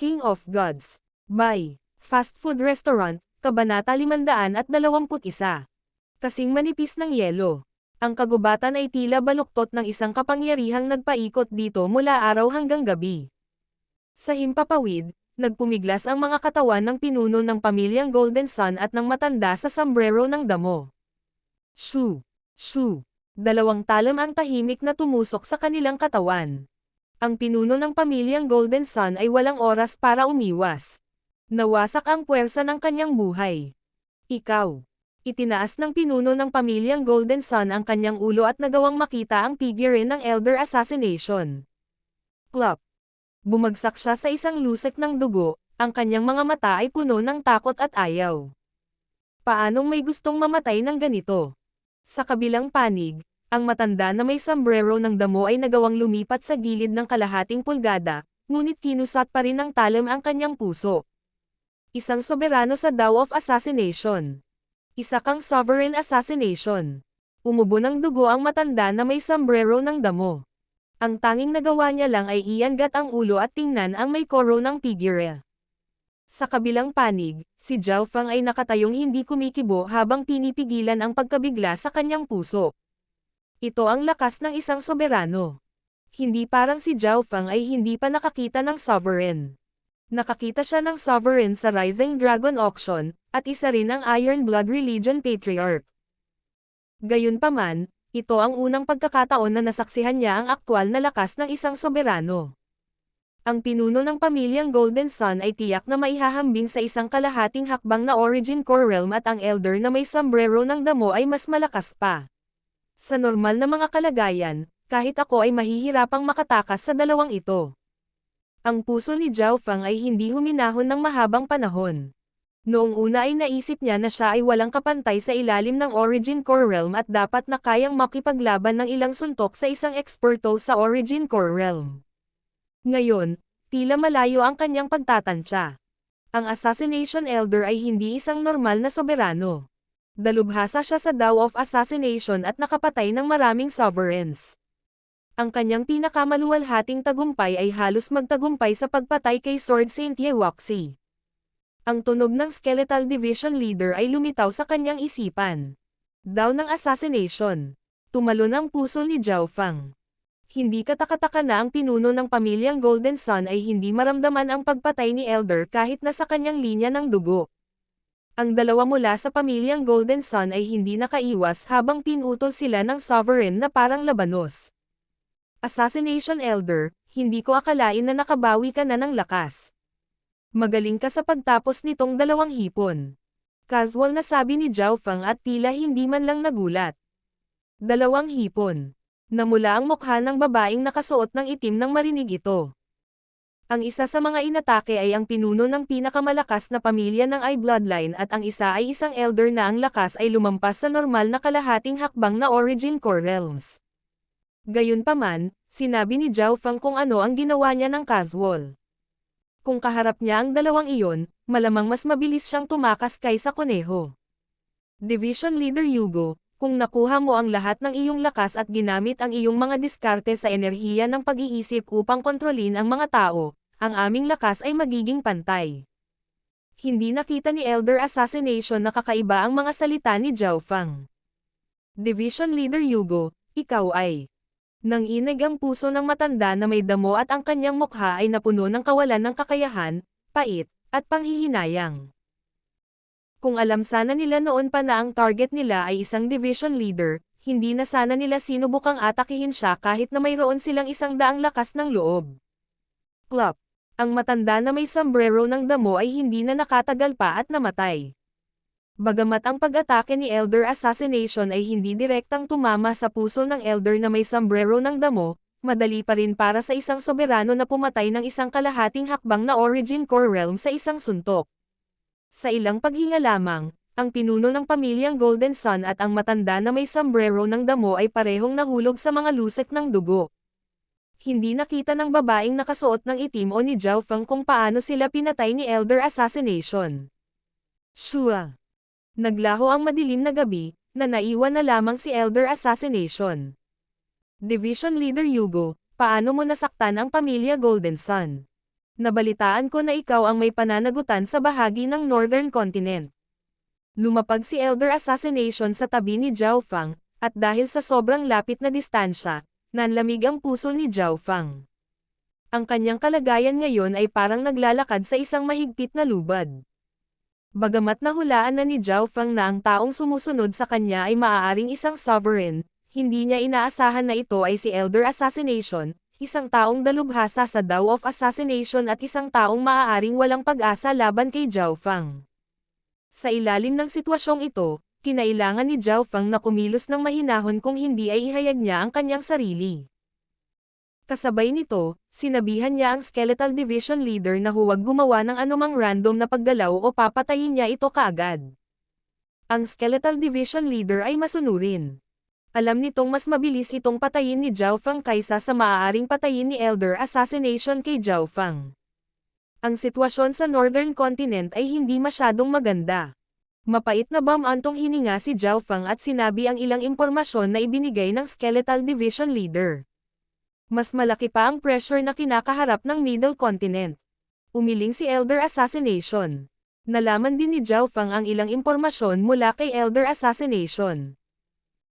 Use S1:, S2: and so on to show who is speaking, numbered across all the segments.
S1: King of Gods. By Fast Food Restaurant, Kabanata 521. Kasing manipis ng yelo. Ang kagubatan ay tila baluktot ng isang kapangyarihang nagpaikot dito mula araw hanggang gabi. Sa himpapawid, nagpumiglas ang mga katawan ng pinuno ng pamilyang Golden Sun at ng matanda sa sombrero ng damo. Shoo! Shoo! Dalawang talam ang tahimik na tumusok sa kanilang katawan. Ang pinuno ng pamilyang Golden Sun ay walang oras para umiwas. Nawasak ang puwersa ng kanyang buhay. Ikaw. Itinaas ng pinuno ng pamilyang Golden Sun ang kanyang ulo at nagawang makita ang figure ng Elder Assassination. Plop. Bumagsak siya sa isang lusek ng dugo, ang kanyang mga mata ay puno ng takot at ayaw. Paanong may gustong mamatay ng ganito? Sa kabilang panig, ang matanda na may sombrero ng damo ay nagawang lumipat sa gilid ng kalahating pulgada, ngunit kinusat pa rin ng talam ang kanyang puso. Isang soberano sa Dao of Assassination. Isa kang Sovereign Assassination. Umubo ng dugo ang matanda na may sombrero ng damo. Ang tanging nagawa niya lang ay iangat ang ulo at tingnan ang may koro ng figure. Sa kabilang panig, si Zhao Feng ay nakatayong hindi kumikibo habang pinipigilan ang pagkabigla sa kanyang puso. Ito ang lakas ng isang soberano. Hindi parang si Zhao Feng ay hindi pa nakakita ng Sovereign. Nakakita siya ng Sovereign sa Rising Dragon Auction, at isa rin ang Iron Blood Religion Patriarch. Gayunpaman, ito ang unang pagkakataon na nasaksihan niya ang aktwal na lakas ng isang soberano. Ang pinuno ng pamilyang Golden Sun ay tiyak na maihahambing sa isang kalahating hakbang na Origin Core Realm at ang Elder na may sombrero ng damo ay mas malakas pa. Sa normal na mga kalagayan, kahit ako ay mahihirapang makatakas sa dalawang ito. Ang puso ni Zhao Feng ay hindi huminahon ng mahabang panahon. Noong una ay naisip niya na siya ay walang kapantay sa ilalim ng Origin Core Realm at dapat na kayang makipaglaban ng ilang suntok sa isang eksperto sa Origin Core Realm. Ngayon, tila malayo ang kanyang pagtatansya. Ang Assassination Elder ay hindi isang normal na soberano. Dalubhasa siya sa Dao of Assassination at nakapatay ng maraming sovereigns. Ang kanyang pinakamaluwalhating tagumpay ay halos magtagumpay sa pagpatay kay Sword Saint Ye Wuxi. Ang tunog ng Skeletal Division Leader ay lumitaw sa kanyang isipan. Dao ng Assassination. Tumalon ang puso ni Zhao Feng. Hindi katakataka na ang pinuno ng pamilyang Golden Sun ay hindi maramdaman ang pagpatay ni Elder kahit na sa kanyang linya ng dugo. Ang dalawa mula sa pamilyang Golden Sun ay hindi nakaiwas habang pinutol sila ng Sovereign na parang labanos. Assassination Elder, hindi ko akalain na nakabawi ka na ng lakas. Magaling ka sa pagtapos nitong dalawang hipon. Casual na sabi ni Zhao Feng at tila hindi man lang nagulat. Dalawang hipon. Namula ang mukha ng babaeng nakasuot ng itim nang marinig ito. Ang isa sa mga inatake ay ang pinuno ng pinakamalakas na pamilya ng I Bloodline at ang isa ay isang elder na ang lakas ay lumampas sa normal na kalahating hakbang na Origin Core Realms. Gayunpaman, sinabi ni Zhao Feng kung ano ang ginawa niya ng casual. Kung kaharap niya ang dalawang iyon, malamang mas mabilis siyang tumakas kaysa kuneho. Division Leader Yugo, kung nakuha mo ang lahat ng iyong lakas at ginamit ang iyong mga diskarte sa enerhiya ng pag-iisip upang kontrolin ang mga tao, ang aming lakas ay magiging pantay. Hindi nakita ni Elder Assassination na kakaiba ang mga salita ni Zhao Feng. Division Leader Yugo, ikaw ay... Nanginig ang puso ng matanda na may damo at ang kanyang mukha ay napuno ng kawalan ng kakayahan, pait, at panghihinayang. Kung alam sana nila noon pa na ang target nila ay isang division leader, hindi na sana nila sinubukang atakihin siya kahit na mayroon silang 100 lakas ng loob. Plop! Ang matanda na may sombrero ng damo ay hindi na nakatagal pa at namatay. Bagamat ang pag-atake ni Elder Assassination ay hindi direktang tumama sa puso ng Elder na may sombrero ng damo, madali pa rin para sa isang soberano na pumatay ng isang kalahating hakbang na Origin Core Realm sa isang suntok. Sa ilang paghinga lamang, ang pinuno ng pamilyang Golden Sun at ang matanda na may sombrero ng damo ay parehong nahulog sa mga lusek ng dugo. Hindi nakita ng babaeng nakasuot ng itim o ni Zhao Feng kung paano sila pinatay ni Elder Assassination. Shua! Naglaho ang madilim na gabi, na naiwan na lamang si Elder Assassination. Division Leader Yugo, paano mo nasaktan ang pamilya Golden Sun? Nabalitaan ko na ikaw ang may pananagutan sa bahagi ng Northern Continent. Lumapag si Elder Assassination sa tabi ni Zhao Fang, at dahil sa sobrang lapit na distansya, nanlamig ang puso ni Zhao Fang. Ang kanyang kalagayan ngayon ay parang naglalakad sa isang mahigpit na lubad. Bagamat nahulaan na ni Zhao Fang na ang taong sumusunod sa kanya ay maaaring isang sovereign, hindi niya inaasahan na ito ay si Elder Assassination, isang taong dalubhasa sa Dao of Assassination at isang taong maaaring walang pag-asa laban kay Zhao Fang. Sa ilalim ng sitwasyong ito, kinailangan ni Zhao Fang na kumilos ng mahinahon kung hindi ay ihayag niya ang kanyang sarili. Kasabay nito, sinabihan niya ang Skeletal Division Leader na huwag gumawa ng anumang random na paggalaw o papatayin niya ito kaagad. Ang Skeletal Division Leader ay masunurin. Alam nitong mas mabilis itong patayin ni Zhao Fang kaysa sa maaaring patayin ni Elder Assassination kay Zhao Fang. Ang sitwasyon sa Northern Continent ay hindi masyadong maganda. Mapait na bamantong hininga si Zhao Fang at sinabi ang ilang impormasyon na ibinigay ng Skeletal Division Leader. Mas malaki pa ang pressure na kinakaharap ng Middle Continent. Umiling si Elder Assassination. Nalaman din ni Zhao Fang ang ilang impormasyon mula kay Elder Assassination.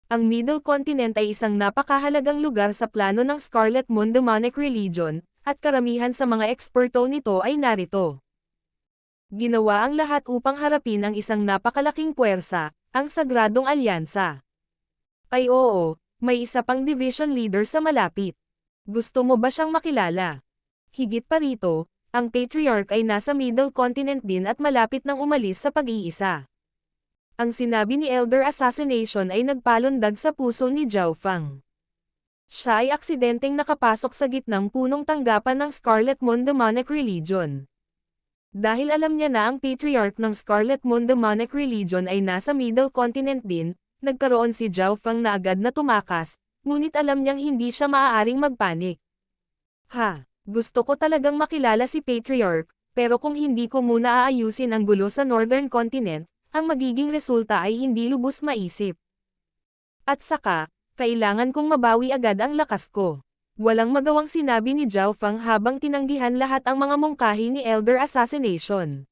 S1: Ang Middle Continent ay isang napakahalagang lugar sa plano ng Scarlet Moon Demonic Religion, at karamihan sa mga eksperto nito ay narito. Ginawa ang lahat upang harapin ang isang napakalaking puwersa, ang Sagradong Alyansa. Ay oo, may isa pang division leader sa malapit. Gusto mo ba siyang makilala? Higit pa rito, ang Patriarch ay nasa Middle Continent din at malapit nang umalis sa pag-iisa. Ang sinabi ni Elder Assassination ay nagpalundag sa puso ni Zhao Fang. Siya ay aksidenteng nakapasok sa gitnang punong tanggapan ng Scarlet Moon Demonic Religion. Dahil alam niya na ang Patriarch ng Scarlet Moon Demonic Religion ay nasa Middle Continent din, nagkaroon si Zhao Fang na agad na tumakas, ngunit alam niyang hindi siya maaaring magpanik. Gusto ko talagang makilala si Patriarch, pero kung hindi ko muna aayusin ang gulo sa Northern Continent, ang magiging resulta ay hindi lubos maisip. At saka, kailangan kong mabawi agad ang lakas ko. Walang magawang sinabi ni Zhao Fang habang tinanggihan lahat ang mga mungkahi ni Elder Assassination.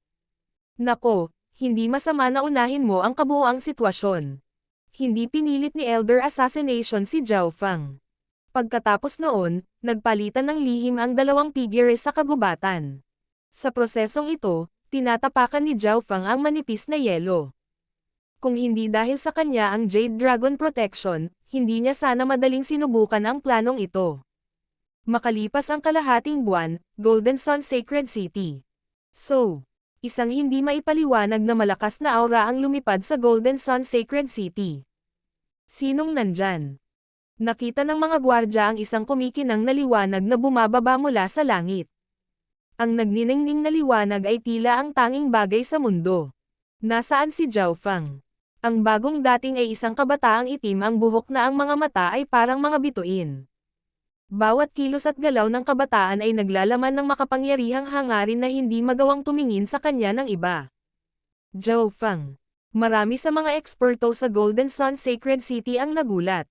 S1: Nako, hindi masama na unahin mo ang kabuuang sitwasyon. Hindi pinilit ni Elder Assassination si Zhao Fang. Pagkatapos noon, nagpalitan ng lihim ang dalawang figure sa kagubatan. Sa prosesong ito, tinatapakan ni Zhao Fang ang manipis na yelo. Kung hindi dahil sa kanya ang Jade Dragon Protection, hindi niya sana madaling sinubukan ang planong ito. Makalipas ang kalahating buwan, Golden Sun Sacred City. So, isang hindi maipaliwanag na malakas na aura ang lumipad sa Golden Sun Sacred City. Sinong nandyan? Nakita ng mga gwardya ang isang kumikinang na liwanag na bumababa mula sa langit. Ang nagniningning na liwanag ay tila ang tanging bagay sa mundo. Nasaan si Zhao Fang? Ang bagong dating ay isang kabataang itim, ang buhok na ang mga mata ay parang mga bituin. Bawat kilos at galaw ng kabataan ay naglalaman ng makapangyarihang hangarin na hindi magawang tumingin sa kanya ng iba. Zhao Fang. Marami sa mga eksperto sa Golden Sun Sacred City ang nagulat.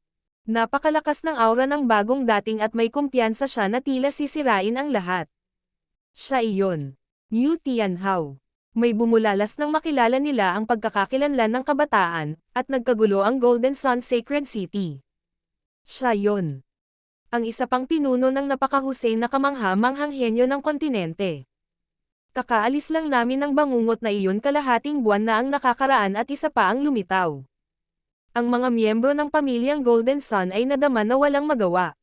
S1: Napakalakas ng aura ng bagong dating at may kumpiyansa siya na tila sisirain ang lahat. Siya iyon. Yu Tianhao. May bumulalas nang makilala nila ang pagkakakilanlan ng kabataan, at nagkagulo ang Golden Sun Sacred City. Siya yon. Ang isa pang pinuno ng napakahusay na kamangha-manghang henyo ng kontinente. Kakaalis lang namin ng bangungot na iyon, kalahating buwan na ang nakakaraan at isa pa ang lumitaw. Ang mga miyembro ng pamilyang Golden Sun ay nadama na walang magawa.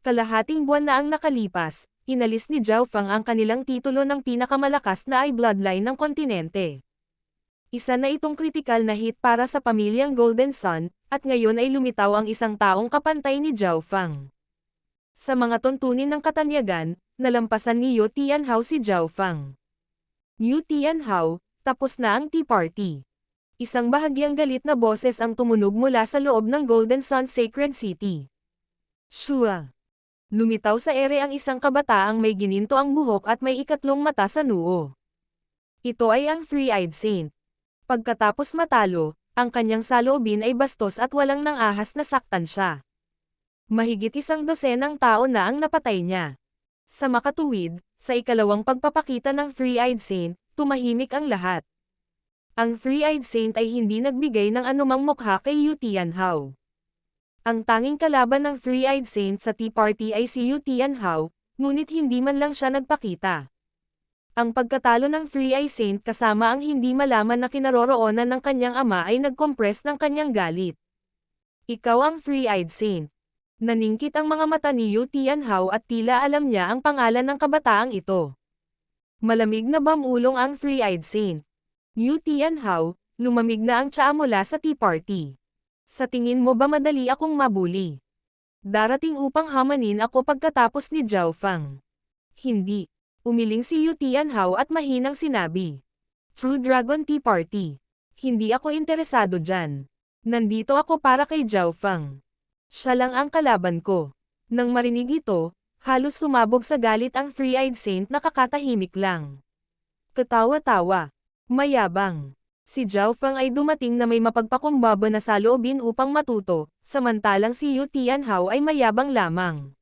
S1: Kalahating buwan na ang nakalipas, inalis ni Zhao Fang ang kanilang titulo ng pinakamalakas na ay bloodline ng kontinente. Isa na itong kritikal na hit para sa pamilyang Golden Sun, at ngayon ay lumitaw ang isang taong kapantay ni Zhao Fang. Sa mga tuntunin ng katanyagan, nalampasan ni Yu Tianhao si Zhao Fang. Yu Tianhao, tapos na ang Tea Party. Isang bahagyang galit na boses ang tumunog mula sa loob ng Golden Sun Sacred City. Shua. Lumitaw sa ere ang isang kabataang may gininto ang buhok at may ikatlong mata sa noo. Ito ay ang Three-Eyed Saint. Pagkatapos matalo, ang kanyang saloobin ay bastos at walang nang-ahas na saktan siya. Mahigit 100 tao na ang napatay niya. Sa makatuwid, Sa ikalawang pagpapakita ng Three-Eyed Saint, tumahimik ang lahat. Ang Three-Eyed Saint ay hindi nagbigay ng anumang mukha kay Yu Tianhao. Ang tanging kalaban ng Three-Eyed Saint sa Tea Party ay si Yu Tianhao, ngunit hindi man lang siya nagpakita. Ang pagkatalo ng Three-Eyed Saint kasama ang hindi malaman na kinaroroonan ng kanyang ama ay nagkompress ng kanyang galit. Ikaw ang Three-Eyed Saint. Naningkit ang mga mata ni Yu Tianhao at tila alam niya ang pangalan ng kabataang ito. Malamig na bamulong ang Three-Eyed Saint. Yu Tianhao, lumamig na ang tsaa mula sa Tea Party. Sa tingin mo ba madali akong mabuli? Darating upang hamanin ako pagkatapos ni Zhao Fang. Hindi. Umiling si Yu Tianhao at mahinang sinabi. True Dragon Tea Party. Hindi ako interesado dyan. Nandito ako para kay Zhao Fang. Siya lang ang kalaban ko. Nang marinig ito, halos sumabog sa galit ang Three-Eyed Saint na kakatahimik lang. Katawa-tawa. Mayabang. Si Zhao Fang ay dumating na may mapagpakumbaba na saloobin upang matuto, samantalang si Yu Tianhao ay mayabang lamang.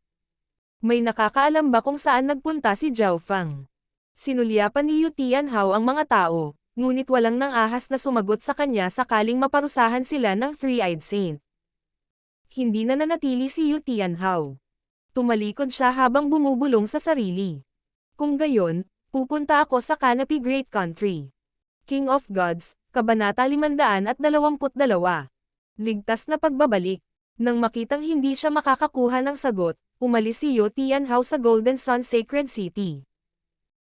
S1: May nakakaalam ba kung saan nagpunta si Zhao Fang? Sinulyapan ni Yu Tianhao ang mga tao, ngunit walang nang ahas na sumagot sa kanya sakaling maparusahan sila ng Three-Eyed Saint. Hindi na nanatili si Yu Tianhao. Tumalikod siya habang bumubulong sa sarili. Kung gayon, pupunta ako sa Canopy Great Country. King of Gods, Kabanata 522. Ligtas na pagbabalik. Nang makitang hindi siya makakakuha ng sagot, umalis si Yu Tianhao sa Golden Sun Sacred City.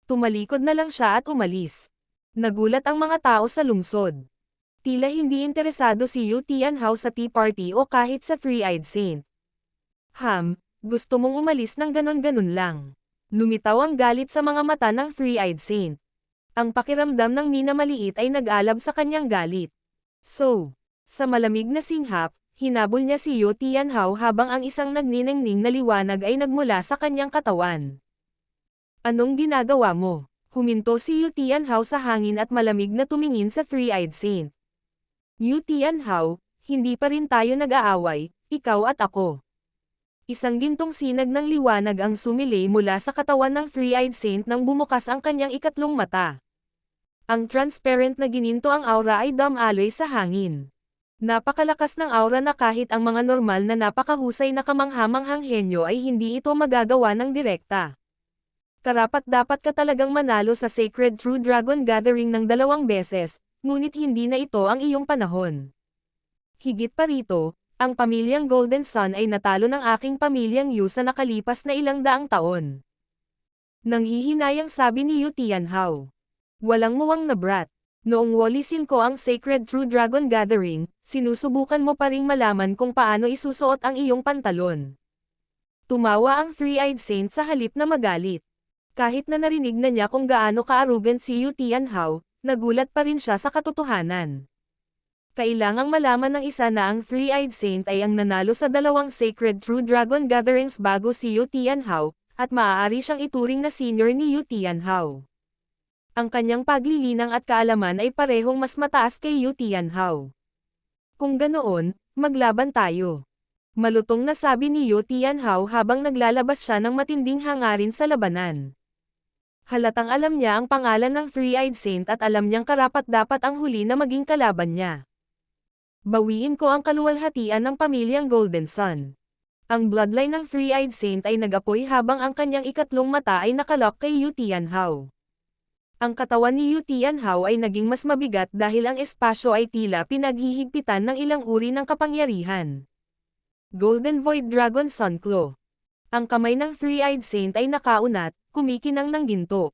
S1: Tumalikod na lang siya at umalis. Nagulat ang mga tao sa lungsod. Tila hindi interesado si Yu Tianhao sa Tea Party o kahit sa Three-Eyed Saint. Gusto mong umalis ng ganon-ganon lang. Lumitaw ang galit sa mga mata ng Three-Eyed Saint. Ang pakiramdam ng minamaliit ay nag-alab sa kanyang galit. So, sa malamig na singhap, hinabol niya si Yu Tianhao habang ang isang nagniningning na liwanag ay nagmula sa kanyang katawan. Anong ginagawa mo? Huminto si Yu Tianhao sa hangin at malamig na tumingin sa Three-Eyed Saint. Yu Tianhao, hindi pa rin tayo nag-aaway, ikaw at ako. Isang gintong sinag ng liwanag ang sumilay mula sa katawan ng Three-Eyed Saint nang bumukas ang kanyang ikatlong mata. Ang transparent na gininto ang aura ay damaloy sa hangin. Napakalakas ng aura na kahit ang mga normal na napakahusay na kamanghamanghang henyo ay hindi ito magagawa ng direkta. Karapat-dapat ka talagang manalo sa Sacred True Dragon Gathering ng 2 beses, ngunit hindi na ito ang iyong panahon. Higit pa rito, ang pamilyang Golden Sun ay natalo ng aking pamilyang Yu sa nakalipas na ilang daang taon. Nanghihinayang sabi ni Yu Tianhao. Walang muwang na brat. Noong walisin ko ang Sacred True Dragon Gathering, sinusubukan mo pa ring malaman kung paano isusuot ang iyong pantalon. Tumawa ang Three-Eyed Saint sa halip na magalit. Kahit na narinig na niya kung gaano ka-arrogant si Yu Tianhao, nagulat pa rin siya sa katotohanan. Kailangang malaman ng isa na ang Three-Eyed Saint ay ang nanalo sa 2 Sacred True Dragon Gatherings bago si Yu Tianhao, at maaari siyang ituring na senior ni Yu Tianhao. Ang kanyang paglilinang at kaalaman ay parehong mas mataas kay Yu Tianhao. Kung ganoon, maglaban tayo. Malutong na sabi ni Yu Tianhao habang naglalabas siya ng matinding hangarin sa labanan. Halatang alam niya ang pangalan ng Three-Eyed Saint at alam niyang karapat-dapat ang huli na maging kalaban niya. Bawiin ko ang kaluwalhatian ng pamilyang Golden Sun. Ang bloodline ng Three-Eyed Saint ay nag-apoy habang ang kanyang ikatlong mata ay nakalock kay Yu Tianhao. Ang katawan ni Yu Tianhao ay naging mas mabigat dahil ang espasyo ay tila pinaghihigpitan ng ilang uri ng kapangyarihan. Golden Void Dragon Sun Claw. Ang kamay ng Three-Eyed Saint ay nakaunat, kumikinang ng ginto.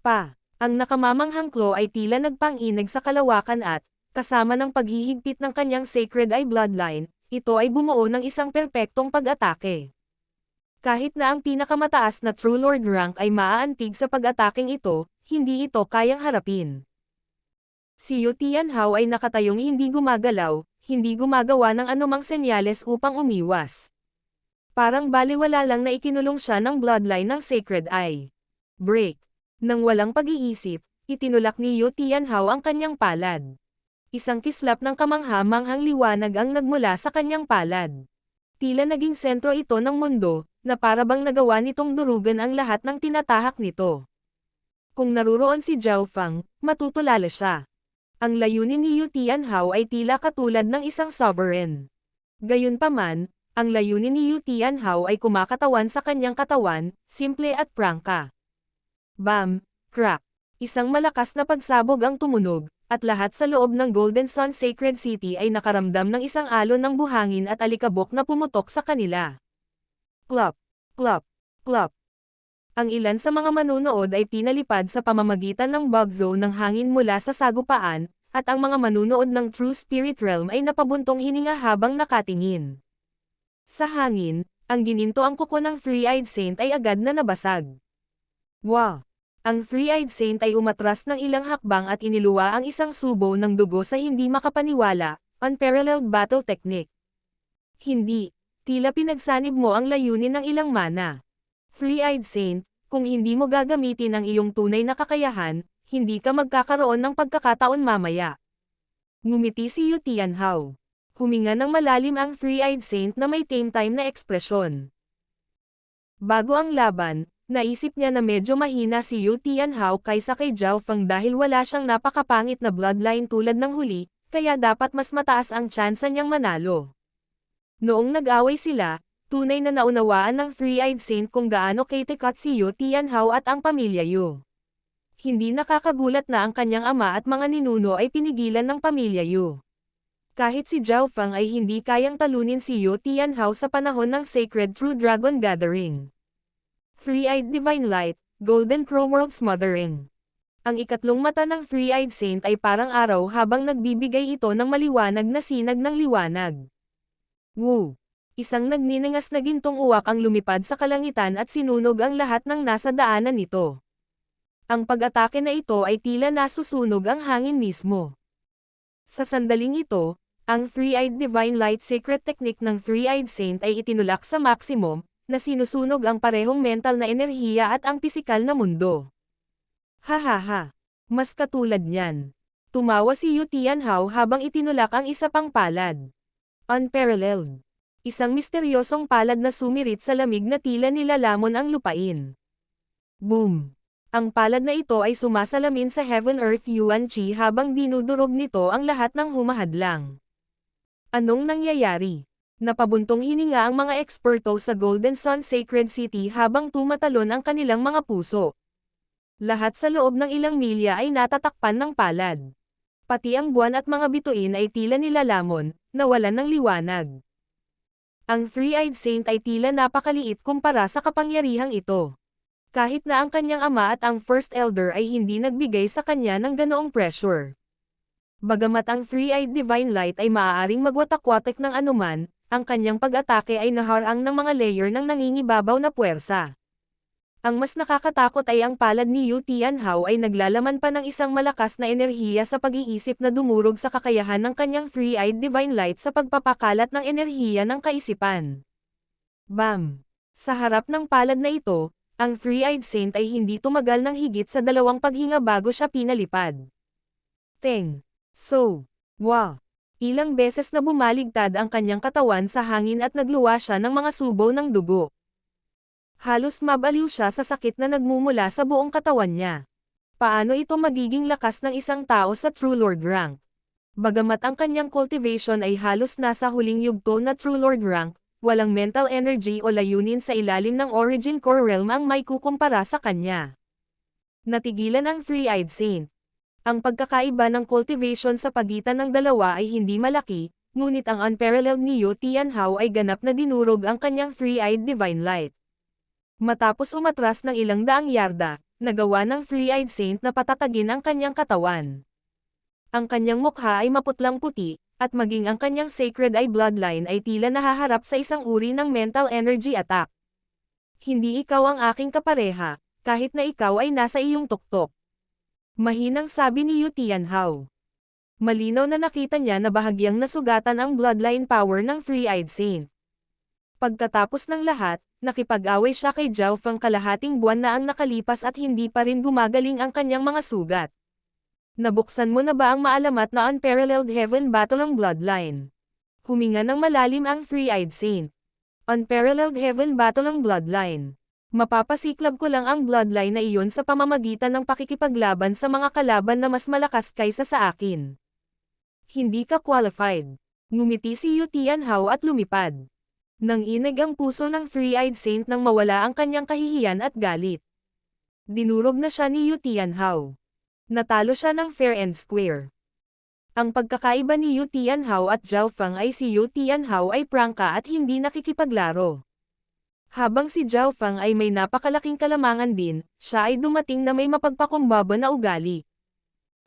S1: Ang nakamamanghang claw ay tila nagpang-inag sa kalawakan at, kasama ng paghihigpit ng kanyang Sacred Eye Bloodline, ito ay bumuo ng isang perpektong pag-atake. Kahit na ang pinakamataas na True Lord rank ay maaantig sa pag-ataking ito, hindi ito kayang harapin. Si Yu Tianhao ay nakatayong hindi gumagalaw, hindi gumagawa ng anumang senyales upang umiwas. Parang baliwala lang na ikinulong siya ng bloodline ng Sacred Eye. Break. Nang walang pag-iisip, itinulak ni Yu Tianhao ang kanyang palad. Isang kislap ng kamangha-manghang liwanag ang nagmula sa kanyang palad. Tila naging sentro ito ng mundo, na parabang nagawa nitong durugan ang lahat ng tinatahak nito. Kung naruroon si Zhao Fang, matutulala siya. Ang layunin ni Yu Tianhao ay tila katulad ng isang sovereign. Gayunpaman, ang layunin ni Yu Tianhao ay kumakatawan sa kanyang katawan, simple at prangka. Bam! Crack! Isang malakas na pagsabog ang tumunog, at lahat sa loob ng Golden Sun Sacred City ay nakaramdam ng isang alon ng buhangin at alikabok na pumutok sa kanila. Plop! Plop! Plop! Ang ilan sa mga manunood ay pinalipad sa pamamagitan ng bug zone ng hangin mula sa sagupaan, at ang mga manunood ng True Spirit Realm ay napabuntong hininga habang nakatingin. Sa hangin, ang gininto ang kuko ng Three-Eyed Saint ay agad na nabasag. Wow! Ang Three-Eyed Saint ay umatras ng ilang hakbang at iniluwa ang isang subo ng dugo sa hindi makapaniwala, unparalleled battle technique. Hindi, tila pinagsanib mo ang layunin ng ilang mana. Three-Eyed Saint, kung hindi mo gagamitin ang iyong tunay na kakayahan, hindi ka magkakaroon ng pagkakataon mamaya. Ngumiti si Yu Tianhao. Huminga ng malalim ang Three-Eyed Saint na may tame time na ekspresyon. Bago ang laban, naisip niya na medyo mahina si Yu Tianhao kaysa kay Zhao Fang dahil wala siyang napakapangit na bloodline tulad ng huli, kaya dapat mas mataas ang tsansa niyang manalo. Noong nag-away sila, tunay na naunawaan ng Three-Eyed Saint kung gaano katikat si Yu Tianhao at ang pamilya Yu. Hindi nakakagulat na ang kanyang ama at mga ninuno ay pinigilan ng pamilya Yu. Kahit si Zhao Fang ay hindi kayang talunin si Yu Tianhao sa panahon ng Sacred True Dragon Gathering. Three-Eyed Divine Light, Golden Crow World Smothering. Ang ikatlong mata ng Three-Eyed Saint ay parang araw habang nagbibigay ito ng maliwanag na sinag ng liwanag. Woo! Isang nagniningas na gintong uwak ang lumipad sa kalangitan at sinunog ang lahat ng nasa daanan nito. Ang pag-atake na ito ay tila nasusunog ang hangin mismo. Sa sandaling ito, ang Three-Eyed Divine Light Secret Technique ng Three-Eyed Saint ay itinulak sa maximum, na sinusunog ang parehong mental na enerhiya at ang pisikal na mundo. Hahaha! Mas katulad niyan. Tumawa si Yu Tianhao habang itinulak ang isa pang palad. Unparalleled. Isang misteryosong palad na sumirit sa lamig na tila nilalamon ang lupain. Boom! Ang palad na ito ay sumasalamin sa Heaven Earth Yuan Chi habang dinudurog nito ang lahat ng humahadlang. Anong nangyayari? Napabuntong hininga ang mga eksperto sa Golden Sun Sacred City habang tumatalon ang kanilang mga puso. Lahat sa loob ng ilang milya ay natatakpan ng palad. Pati ang buwan at mga bituin ay tila nilalamon, nawalan ng liwanag. Ang Three-Eyed Saint ay tila napakaliit kumpara sa kapangyarihang ito. Kahit na ang kanyang ama at ang First Elder ay hindi nagbigay sa kanya ng ganoong pressure. Bagamat ang Three-Eyed Divine Light ay maaaring magwatak-watak ng anuman, ang kanyang pag-atake ay naharang ng mga layer ng nangingibabaw na puwersa. Ang mas nakakatakot ay ang palad ni Yu Tianhao ay naglalaman pa ng isang malakas na enerhiya sa pag-iisip na dumurog sa kakayahan ng kanyang Three-Eyed Divine Light sa pagpapakalat ng enerhiya ng kaisipan. Bam! Sa harap ng palad na ito, ang Three-Eyed Saint ay hindi tumagal ng higit sa 2 paghinga bago siya pinalipad. Teng! So! Wow! Ilang beses na bumaligtad ang kanyang katawan sa hangin at nagluwa siya ng mga subo ng dugo. Halos mabaliw siya sa sakit na nagmumula sa buong katawan niya. Paano ito magiging lakas ng isang tao sa True Lord rank? Bagamat ang kanyang cultivation ay halos nasa huling yugto na True Lord rank, walang mental energy o layunin sa ilalim ng Origin Core Realm ang may kukumpara sa kanya. Natigilan ang Three-Eyed Saint. Ang pagkakaiba ng cultivation sa pagitan ng dalawa ay hindi malaki, ngunit ang unparalleled ni Yu Tianhao ay ganap na dinurog ang kanyang Three-Eyed Divine Light. Matapos umatras ng ilang daang yarda, nagawa ng Three-Eyed Saint na patatagin ang kanyang katawan. Ang kanyang mukha ay maputlang puti, at maging ang kanyang Sacred Eye Bloodline ay tila nahaharap sa isang uri ng mental energy attack. Hindi ikaw ang aking kapareha, kahit na ikaw ay nasa iyong tuktok. Mahinang sabi ni Yu Tianhao. Malinaw na nakita niya na bahagyang nasugatan ang bloodline power ng Three-Eyed Saint. Pagkatapos ng lahat, nakipag-away siya kay Zhao Fang kalahating buwan na ang nakalipas at hindi pa rin gumagaling ang kanyang mga sugat. Nabuksan mo na ba ang maalamat na unparalleled heaven battle ng bloodline? Huminga ng malalim ang Three-Eyed Saint. Unparalleled Heaven Battle ang bloodline. Mapapasiklab ko lang ang bloodline na iyon sa pamamagitan ng pakikipaglaban sa mga kalaban na mas malakas kaysa sa akin. Hindi ka qualified. Ngumiti si Yu Tianhao at lumipad. Nanginig ang puso ng Three-Eyed Saint nang mawala ang kanyang kahihiyan at galit. Dinurog na siya ni Yu Tianhao. Natalo siya ng fair and square. Ang pagkakaiba ni Yu Tianhao at Zhao Feng ay si Yu Tianhao ay prangka at hindi nakikipaglaro. Habang si Zhao Feng ay may napakalaking kalamangan din, siya ay dumating na may mapagpakumbaba na ugali.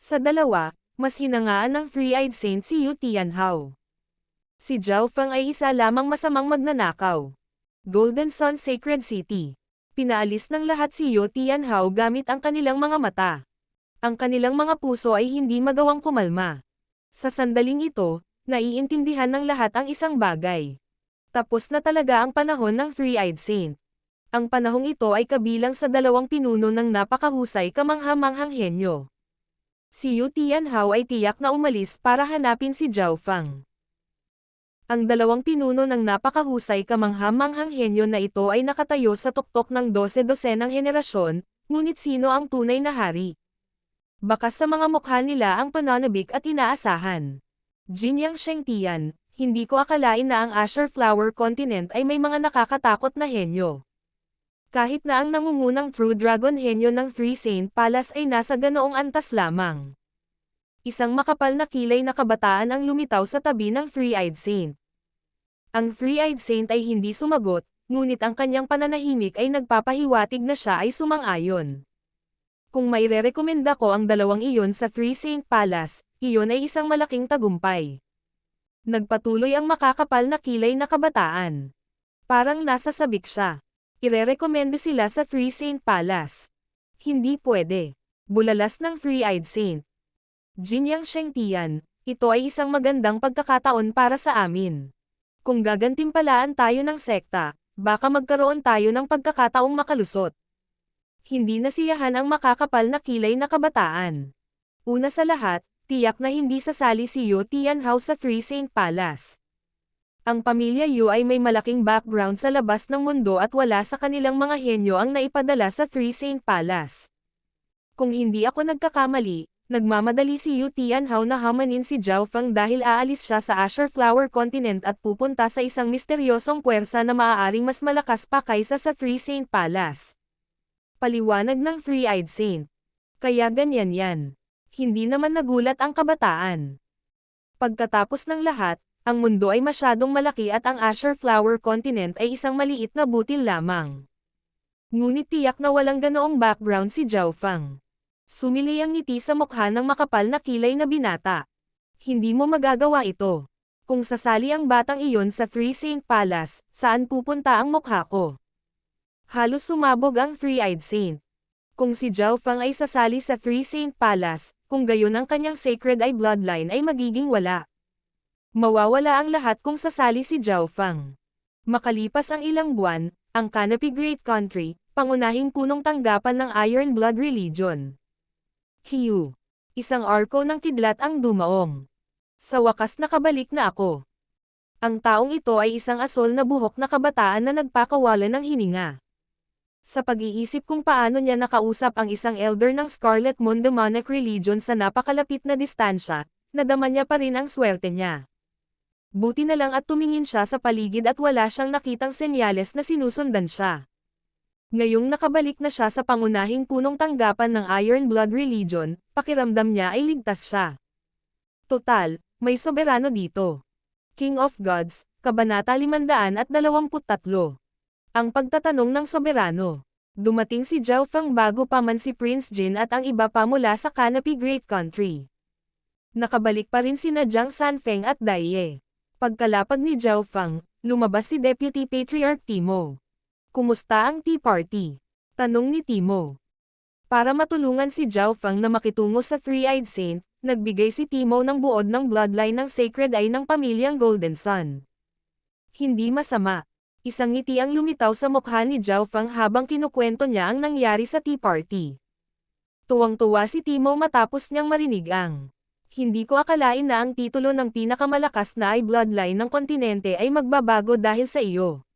S1: Sa dalawa, mas hinangaan ng Three-Eyed Saint si Yu Tianhao. Si Zhao Feng ay isa lamang masamang magnanakaw. Golden Sun Sacred City. Pinaalis ng lahat si Yu Tianhao gamit ang kanilang mga mata. Ang kanilang mga puso ay hindi magawang kumalma. Sa sandaling ito, naiintindihan ng lahat ang isang bagay. Tapos na talaga ang panahon ng Three-Eyed Saint. Ang panahong ito ay kabilang sa dalawang pinuno ng napakahusay kamangha-manghang henyo. Si Yu Tianhao ay tiyak na umalis para hanapin si Zhao Feng. Ang dalawang pinuno ng napakahusay kamangha-manghang henyo na ito ay nakatayo sa tuktok ng 12-dosenang henerasyon, ngunit sino ang tunay na hari? Baka sa mga mukha nila ang pananabik at inaasahan. Jinyang Shengtian, hindi ko akalain na ang Azure Flower Continent ay may mga nakakatakot na henyo. Kahit na ang nangungunang True Dragon henyo ng Three Saint Palace ay nasa ganoong antas lamang. Isang makapal na kilay na kabataan ang lumitaw sa tabi ng Three-Eyed Saint. Ang Three-Eyed Saint ay hindi sumagot, ngunit ang kanyang pananahimik ay nagpapahiwatig na siya ay sumang-ayon. Kung may rerekomenda ko ang dalawang iyon sa Three Saint Palace, iyon ay isang malaking tagumpay. Nagpatuloy ang makakapal na kilay na kabataan. Parang nasa sabik siya. Irerekomenda sila sa Three Saint Palace. Hindi pwede. Bulalas ng Three-Eyed Saint. Jinyang Shengtian, ito ay isang magandang pagkakataon para sa amin. Kung gagantimpalaan tayo ng sekta, baka magkaroon tayo ng pagkakataong makalusot. Hindi nasiyahan ang makakapal na kilay na kabataan. Una sa lahat, tiyak na hindi sasali si Yu Tianhao sa Three Saint Palace. Ang pamilya Yu ay may malaking background sa labas ng mundo at wala sa kanilang mga henyo ang naipadala sa Three Saint Palace. Kung hindi ako nagkakamali, nagmamadali si Yu Tianhao na hamanin si Zhao Feng dahil aalis siya sa Azure Flower Continent at pupunta sa isang misteryosong puwersa na maaaring mas malakas pa kaysa sa Three Saint Palace. Paliwanag ng Three-Eyed Saint. Kaya ganyan yan. Hindi naman nagulat ang kabataan. Pagkatapos ng lahat, ang mundo ay masyadong malaki at ang Azure Flower Continent ay isang maliit na butil lamang. Ngunit tiyak na walang ganoong background si Zhao Feng. Sumili ang ngiti sa mukha ng makapal na kilay na binata. Hindi mo magagawa ito. Kung sasali ang batang iyon sa Three Saint Palace, saan pupunta ang mukha ko? Halos sumabog ang Three-Eyed Saint. Kung si Zhao Feng ay sasali sa Three Saint Palace, kung gayon ang kanyang Sacred Eye bloodline ay magiging wala. Mawawala ang lahat kung sasali si Zhao Feng. Makalipas ang ilang buwan, ang Canopy Great Country, pangunahing punong tanggapan ng Iron Blood Religion. Q. Isang arko ng kidlat ang dumaong. Sa wakas nakabalik na ako. Ang taong ito ay isang asol na buhok na kabataan na nagpakawalan ng hininga. Sa pag-iisip kung paano niya nakausap ang isang elder ng Scarlet Moon Demonic Religion sa napakalapit na distansya, nadama niya pa rin ang swerte niya. Buti na lang at tumingin siya sa paligid at wala siyang nakitang senyales na sinusundan siya. Ngayong nakabalik na siya sa pangunahing punong tanggapan ng Iron Blood Religion, pakiramdam niya ay ligtas siya. Total, may soberano dito. King of Gods, Kabanata 523. Ang pagtatanong ng soberano. Dumating si Zhao Feng bago pa man si Prince Jin at ang iba pa mula sa Canopy Great Country. Nakabalik pa rin sina Jiang Sanfeng at Dai Ye. Pagkalapag ni Zhao Feng, lumabas si Deputy Patriarch Timo. Kumusta ang Tea Party? Tanong ni Timo. Para matulungan si Zhao Feng na makitungo sa Three-Eyed Saint, nagbigay si Timo ng buod ng bloodline ng Sacred Eye ng pamilyang Golden Sun. Hindi masama. Isang ngiti ang lumitaw sa mukha ni Zhao Feng habang kinukwento niya ang nangyari sa Tea Party. Tuwang-tuwa si Timo matapos niyang marinig ang, "Hindi ko akalain na ang titulo ng pinakamalakas na ay bloodline ng kontinente ay magbabago dahil sa iyo.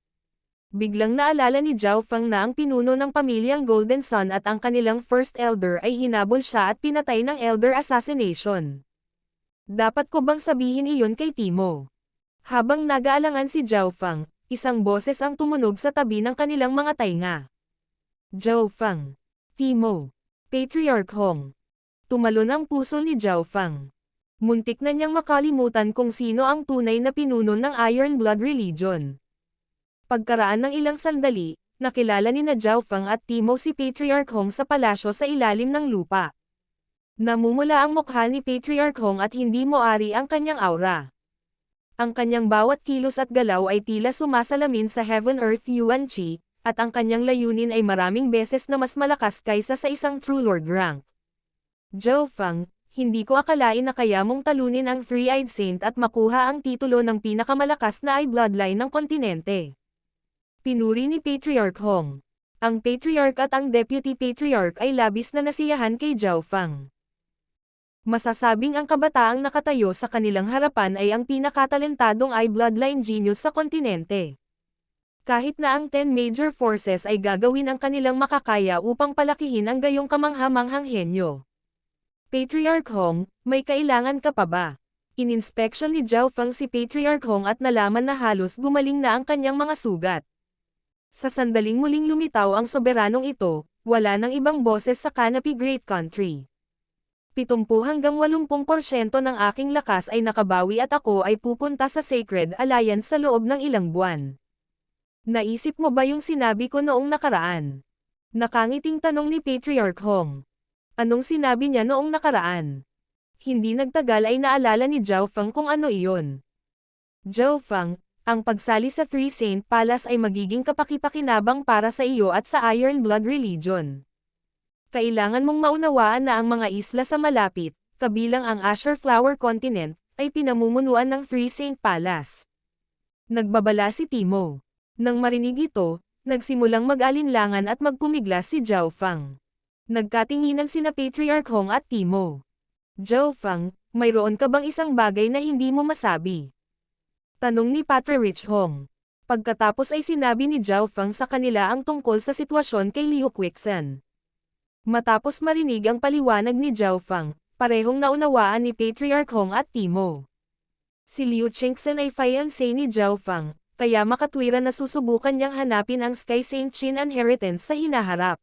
S1: Biglang naalala ni Zhao Feng na ang pinuno ng pamilyang Golden Sun at ang kanilang First Elder ay hinabol siya at pinatay ng Elder Assassination. Dapat ko bang sabihin iyon kay Timo? Habang nag-aalangan si Zhao Feng, isang boses ang tumunog sa tabi ng kanilang mga tainga. Zhao Feng. Timo. Patriarch Hong. Tumalon ang puso ni Zhao Feng. Muntik na niyang makalimutan kung sino ang tunay na pinuno ng Iron Blood Religion. Pagkaraan ng ilang sandali, nakilala ni na Zhao Feng at Timo si Patriarch Hong sa palasyo sa ilalim ng lupa. Namumula ang mukha ni Patriarch Hong at hindi moari ang kanyang aura. Ang kanyang bawat kilos at galaw ay tila sumasalamin sa Heaven Earth Yuan Qi, at ang kanyang layunin ay maraming beses na mas malakas kaysa sa isang True Lord rank. Zhao Feng, hindi ko akalain na kaya mong talunin ang Three-Eyed Saint at makuha ang titulo ng pinakamalakas na bloodline ng kontinente. Pinuri ni Patriarch Hong. Ang Patriarch at ang Deputy Patriarch ay labis na nasiyahan kay Zhao Feng. Masasabing ang kabataang nakatayo sa kanilang harapan ay ang pinakatalentadong bloodline genius sa kontinente. Kahit na ang 10 major forces ay gagawin ang kanilang makakaya upang palakihin ang gayong kamangha-manghang henyo. Patriarch Hong, may kailangan ka pa ba? Ininspeksyon ni Zhao Feng si Patriarch Hong at nalaman na halos gumaling na ang kanyang mga sugat. Sa sandaling muling lumitaw ang soberanong ito, wala nang ibang boses sa Canopy Great Country. 70 hanggang 80% ng aking lakas ay nakabawi at ako ay pupunta sa Sacred Alliance sa loob ng ilang buwan. Naisip mo ba yung sinabi ko noong nakaraan? Nakangiting tanong ni Patriarch Hong. Anong sinabi niya noong nakaraan? Hindi nagtagal ay naalala ni Zhao Feng kung ano iyon. Zhao Feng, ang pagsali sa Three Saint Palace ay magiging kapakipakinabang para sa iyo at sa Iron Blood Religion. Kailangan mong maunawaan na ang mga isla sa malapit, kabilang ang Azure Flower Continent, ay pinamumunuan ng Three Saint Palace. Nagbabala si Timo. Nang marinig ito, nagsimulang mag-alinlangan at magpumiglas si Zhao Feng. Nagkatinginan sina Patriarch Hong at Timo. Zhao Feng, mayroon ka bang isang bagay na hindi mo masabi? Tanong ni Patriarch Hong. Pagkatapos ay sinabi ni Zhao Feng sa kanila ang tungkol sa sitwasyon kay Liu Quixen. Matapos marinig ang paliwanag ni Zhao Feng, parehong naunawaan ni Patriarch Hong at Timo. Si Liu Qixen ay fiancé ni Zhao Feng, kaya makatwiran na susubukan niyang hanapin ang Sky Saint Qin inheritance sa hinaharap.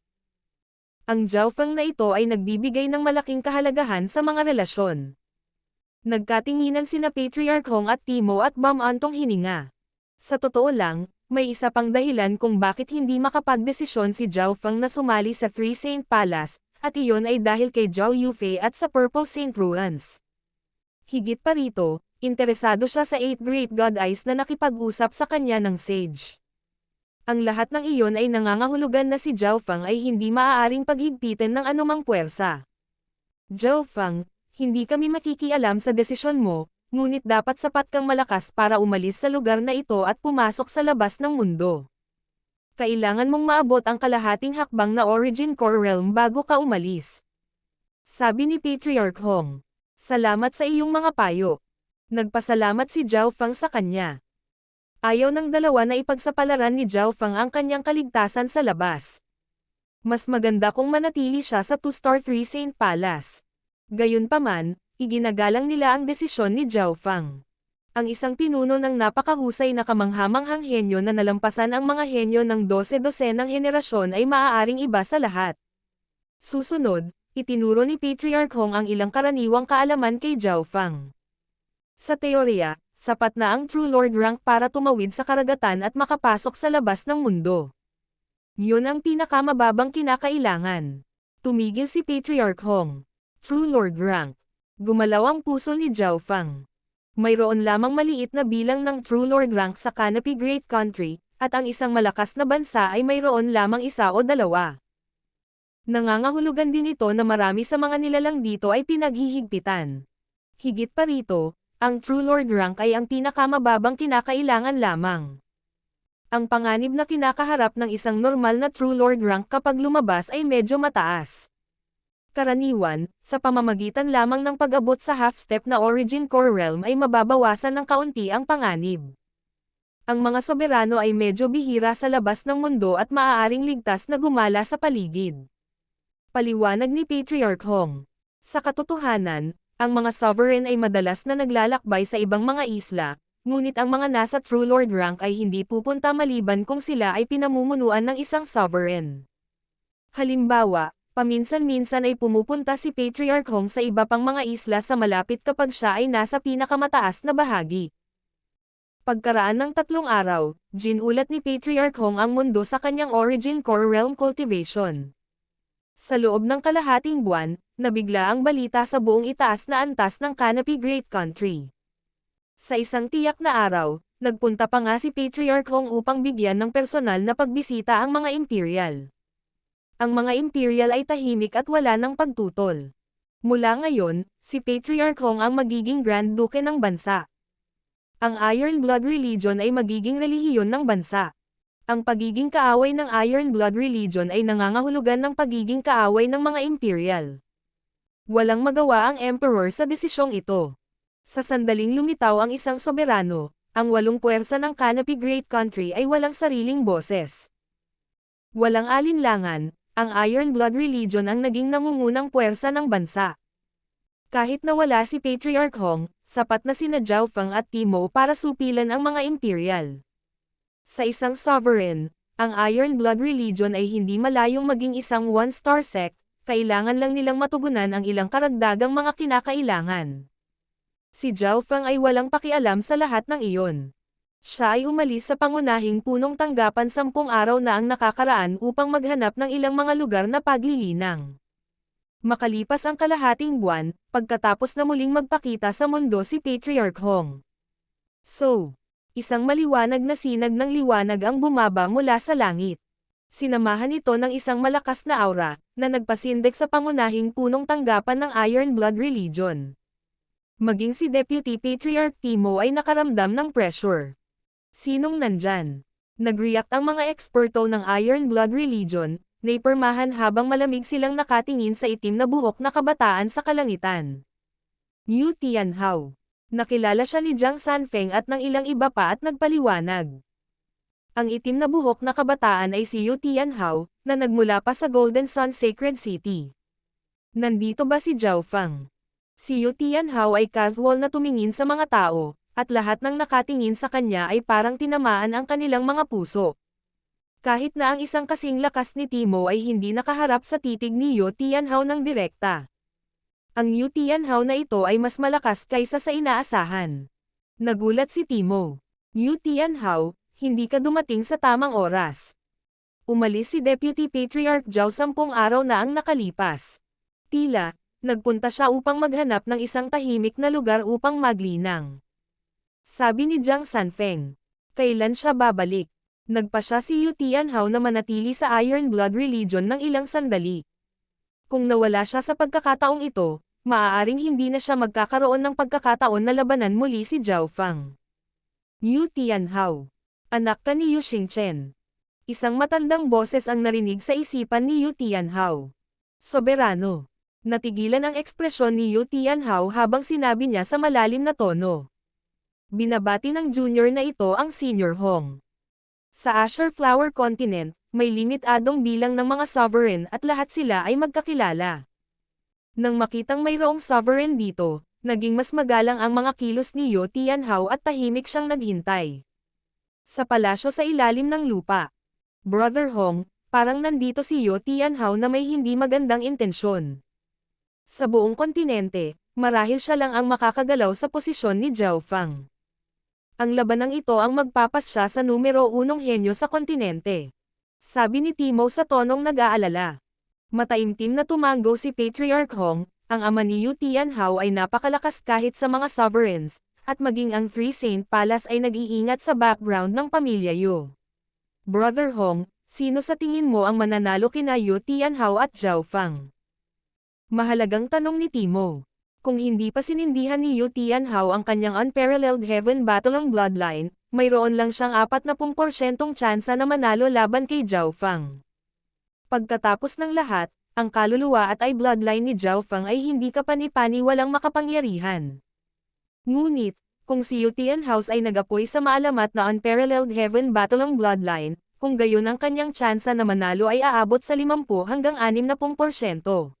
S1: Ang Zhao Feng na ito ay nagbibigay ng malaking kahalagahan sa mga relasyon. Nagkatinginan sina Patriarch Hong at Timo at bumantong hininga. Sa totoo lang, may isa pang dahilan kung bakit hindi makapagdesisyon si Zhao Feng na sumali sa Three Saint Palace, at iyon ay dahil kay Zhao Yufei at sa Purple Saint Ruins. Higit pa rito, interesado siya sa 8 Great God Eyes na nakipag-usap sa kanya ng sage. Ang lahat ng iyon ay nangangahulugan na si Zhao Feng ay hindi maaaring paghigpitan ng anumang puwersa. Zhao Feng, hindi kami makikialam sa desisyon mo, ngunit dapat sapat kang malakas para umalis sa lugar na ito at pumasok sa labas ng mundo. Kailangan mong maabot ang kalahating hakbang na Origin Core Realm bago ka umalis. Sabi ni Patriarch Hong. Salamat sa iyong mga payo. Nagpasalamat si Zhao Feng sa kanya. Ayaw ng dalawa na ipagsapalaran ni Zhao Feng ang kanyang kaligtasan sa labas. Mas maganda kung manatili siya sa 2-star Three Saint Palace. Gayunpaman, iginagalang nila ang desisyon ni Zhao Feng. Ang isang pinuno ng napakahusay na kamanghamanghang henyo na nalampasan ang mga henyo ng 12-dosenang henerasyon ay maaaring iba sa lahat. Susunod, itinuro ni Patriarch Hong ang ilang karaniwang kaalaman kay Zhao Feng. Sa teorya, sapat na ang True Lord rank para tumawid sa karagatan at makapasok sa labas ng mundo. Yun ang pinakamababang kinakailangan. Tumigil si Patriarch Hong. True Lord rank. Gumalaw ang puso ni Zhao Feng. Mayroon lamang maliit na bilang ng True Lord rank sa Canopy Great Country, at ang isang malakas na bansa ay mayroon lamang isa o dalawa. Nangangahulugan din ito na marami sa mga nilalang dito ay pinaghihigpitan. Higit pa rito, ang True Lord rank ay ang pinakamababang kinakailangan lamang. Ang panganib na kinakaharap ng isang normal na True Lord rank kapag lumabas ay medyo mataas. Karaniwan, sa pamamagitan lamang ng pag-abot sa half-step na Origin Core Realm ay mababawasan ng kaunti ang panganib. Ang mga soberano ay medyo bihira sa labas ng mundo at maaaring ligtas na gumala sa paligid. Paliwanag ni Patriarch Hong. Sa katotohanan, ang mga sovereign ay madalas na naglalakbay sa ibang mga isla, ngunit ang mga nasa True Lord rank ay hindi pupunta maliban kung sila ay pinamumunuan ng isang sovereign. Halimbawa, paminsan-minsan ay pumupunta si Patriarch Hong sa iba pang mga isla sa malapit kapag siya ay nasa pinakamataas na bahagi. Pagkaraan ng 3 araw, ginulat ni Patriarch Hong ang mundo sa kanyang Origin Core Realm Cultivation. Sa loob ng kalahating buwan, nabigla ang balita sa buong itaas na antas ng Canopy Great Country. Sa isang tiyak na araw, nagpunta pa nga si Patriarch Hong upang bigyan ng personal na pagbisita ang mga Imperial. Ang mga Imperial ay tahimik at wala ng pagtutol. Mula ngayon, si Patriarch Hong ang magiging Grand Duke ng bansa. Ang Iron Blood Religion ay magiging relihiyon ng bansa. Ang pagiging kaaway ng Iron Blood Religion ay nangangahulugan ng pagiging kaaway ng mga Imperial. Walang magawa ang Emperor sa desisyong ito. Sa sandaling lumitaw ang isang soberano, ang 8 puwersa ng Canopy Great Country ay walang sariling boses. Walang alinlangan, ang Iron Blood Religion ang naging nangungunang puwersa ng bansa. Kahit nawala si Patriarch Hong, sapat na sina Zhao Feng at Timo para supilan ang mga Imperial. Sa isang sovereign, ang Iron Blood Religion ay hindi malayong maging isang one-star sect, kailangan lang nilang matugunan ang ilang karagdagang mga kinakailangan. Si Zhao Feng ay walang pakialam sa lahat ng iyon. Siya ay umalis sa pangunahing punong tanggapan 10 araw na ang nakakaraan upang maghanap ng ilang mga lugar na paglilinang. Makalipas ang kalahating buwan, pagkatapos na muling magpakita sa mundo si Patriarch Hong. So, isang maliwanag na sinag ng liwanag ang bumaba mula sa langit. Sinamahan ito ng isang malakas na aura, na nagpasindik sa pangunahing punong tanggapan ng Iron Blood Religion. Maging si Deputy Patriarch Timo ay nakaramdam ng pressure. Sinong nandyan? Nag-react ang mga eksperto ng Iron Blood Religion, na ipormahan habang malamig silang nakatingin sa itim na buhok na kabataan sa kalangitan. Yu Tianhao. Nakilala siya ni Jiang Sanfeng at ng ilang iba pa at nagpaliwanag. Ang itim na buhok na kabataan ay si Yu Tianhao, na nagmula pa sa Golden Sun Sacred City. Nandito ba si Zhao Feng? Si Yu Tianhao ay casual na tumingin sa mga tao, at lahat ng nakatingin sa kanya ay parang tinamaan ang kanilang mga puso. Kahit na ang isang kasing lakas ni Timo ay hindi nakaharap sa titig ni Yu Tianhao ng direkta. Ang Yu Tianhao na ito ay mas malakas kaysa sa inaasahan. Nagulat si Timo. Yu Tianhao, hindi ka dumating sa tamang oras. Umalis si Deputy Patriarch Zhao 10 araw na ang nakalipas. Tila, nagpunta siya upang maghanap ng isang tahimik na lugar upang maglinang. Sabi ni Jiang Sanfeng. Kailan siya babalik? Nagpa siya si Yu Tianhao na manatili sa Iron Blood Religion ng ilang sandali. Kung nawala siya sa pagkakataong ito, maaaring hindi na siya magkakaroon ng pagkakataon na labanan muli si Zhao Feng. Yu Tianhao. Anak ka ni Yu Xingchen. Isang matandang boses ang narinig sa isipan ni Yu Tianhao. Soberano. Natigilan ang ekspresyon ni Yu Tianhao habang sinabi niya sa malalim na tono. Binabati ng junior na ito ang senior Hong. Sa Azure Flower Continent, may limitadong bilang ng mga sovereign at lahat sila ay magkakilala. Nang makitang mayroong sovereign dito, naging mas magalang ang mga kilos ni Yu Tianhao at tahimik siyang naghintay. Sa palasyo sa ilalim ng lupa. Brother Hong, parang nandito si Yu Tianhao na may hindi magandang intensyon. Sa buong kontinente, marahil siya lang ang makakagalaw sa posisyon ni Zhao Feng. Ang labanang ito ang magpapasya sa numero 1 henyo sa kontinente. Sabi ni Timo sa tonong nag-aalala. Mataimtim na tumango si Patriarch Hong, ang ama ni Yu Tianhao ay napakalakas kahit sa mga sovereigns, at maging ang Three Saint Palace ay nag-iingat sa background ng pamilya Yu. Brother Hong, sino sa tingin mo ang mananalo kina Yu Tianhao at Zhao Feng? Mahalagang tanong ni Timo. Kung hindi pa sinindihan ni Yu Tianhao ang kanyang unparalleled Heaven Battle bloodline, mayroon lang siyang 40% tsansa na manalo laban kay Zhao Feng. Pagkatapos ng lahat, ang kaluluwa at ay bloodline ni Zhao Feng ay hindi kapani-pani walang makapangyarihan. Ngunit, Kung si Yutian House ay nagapoy sa maalamat na unparalleled heaven battlong bloodline, kung gayon ang kanyang tsansa na manalo ay aabot sa 50 hanggang 60%.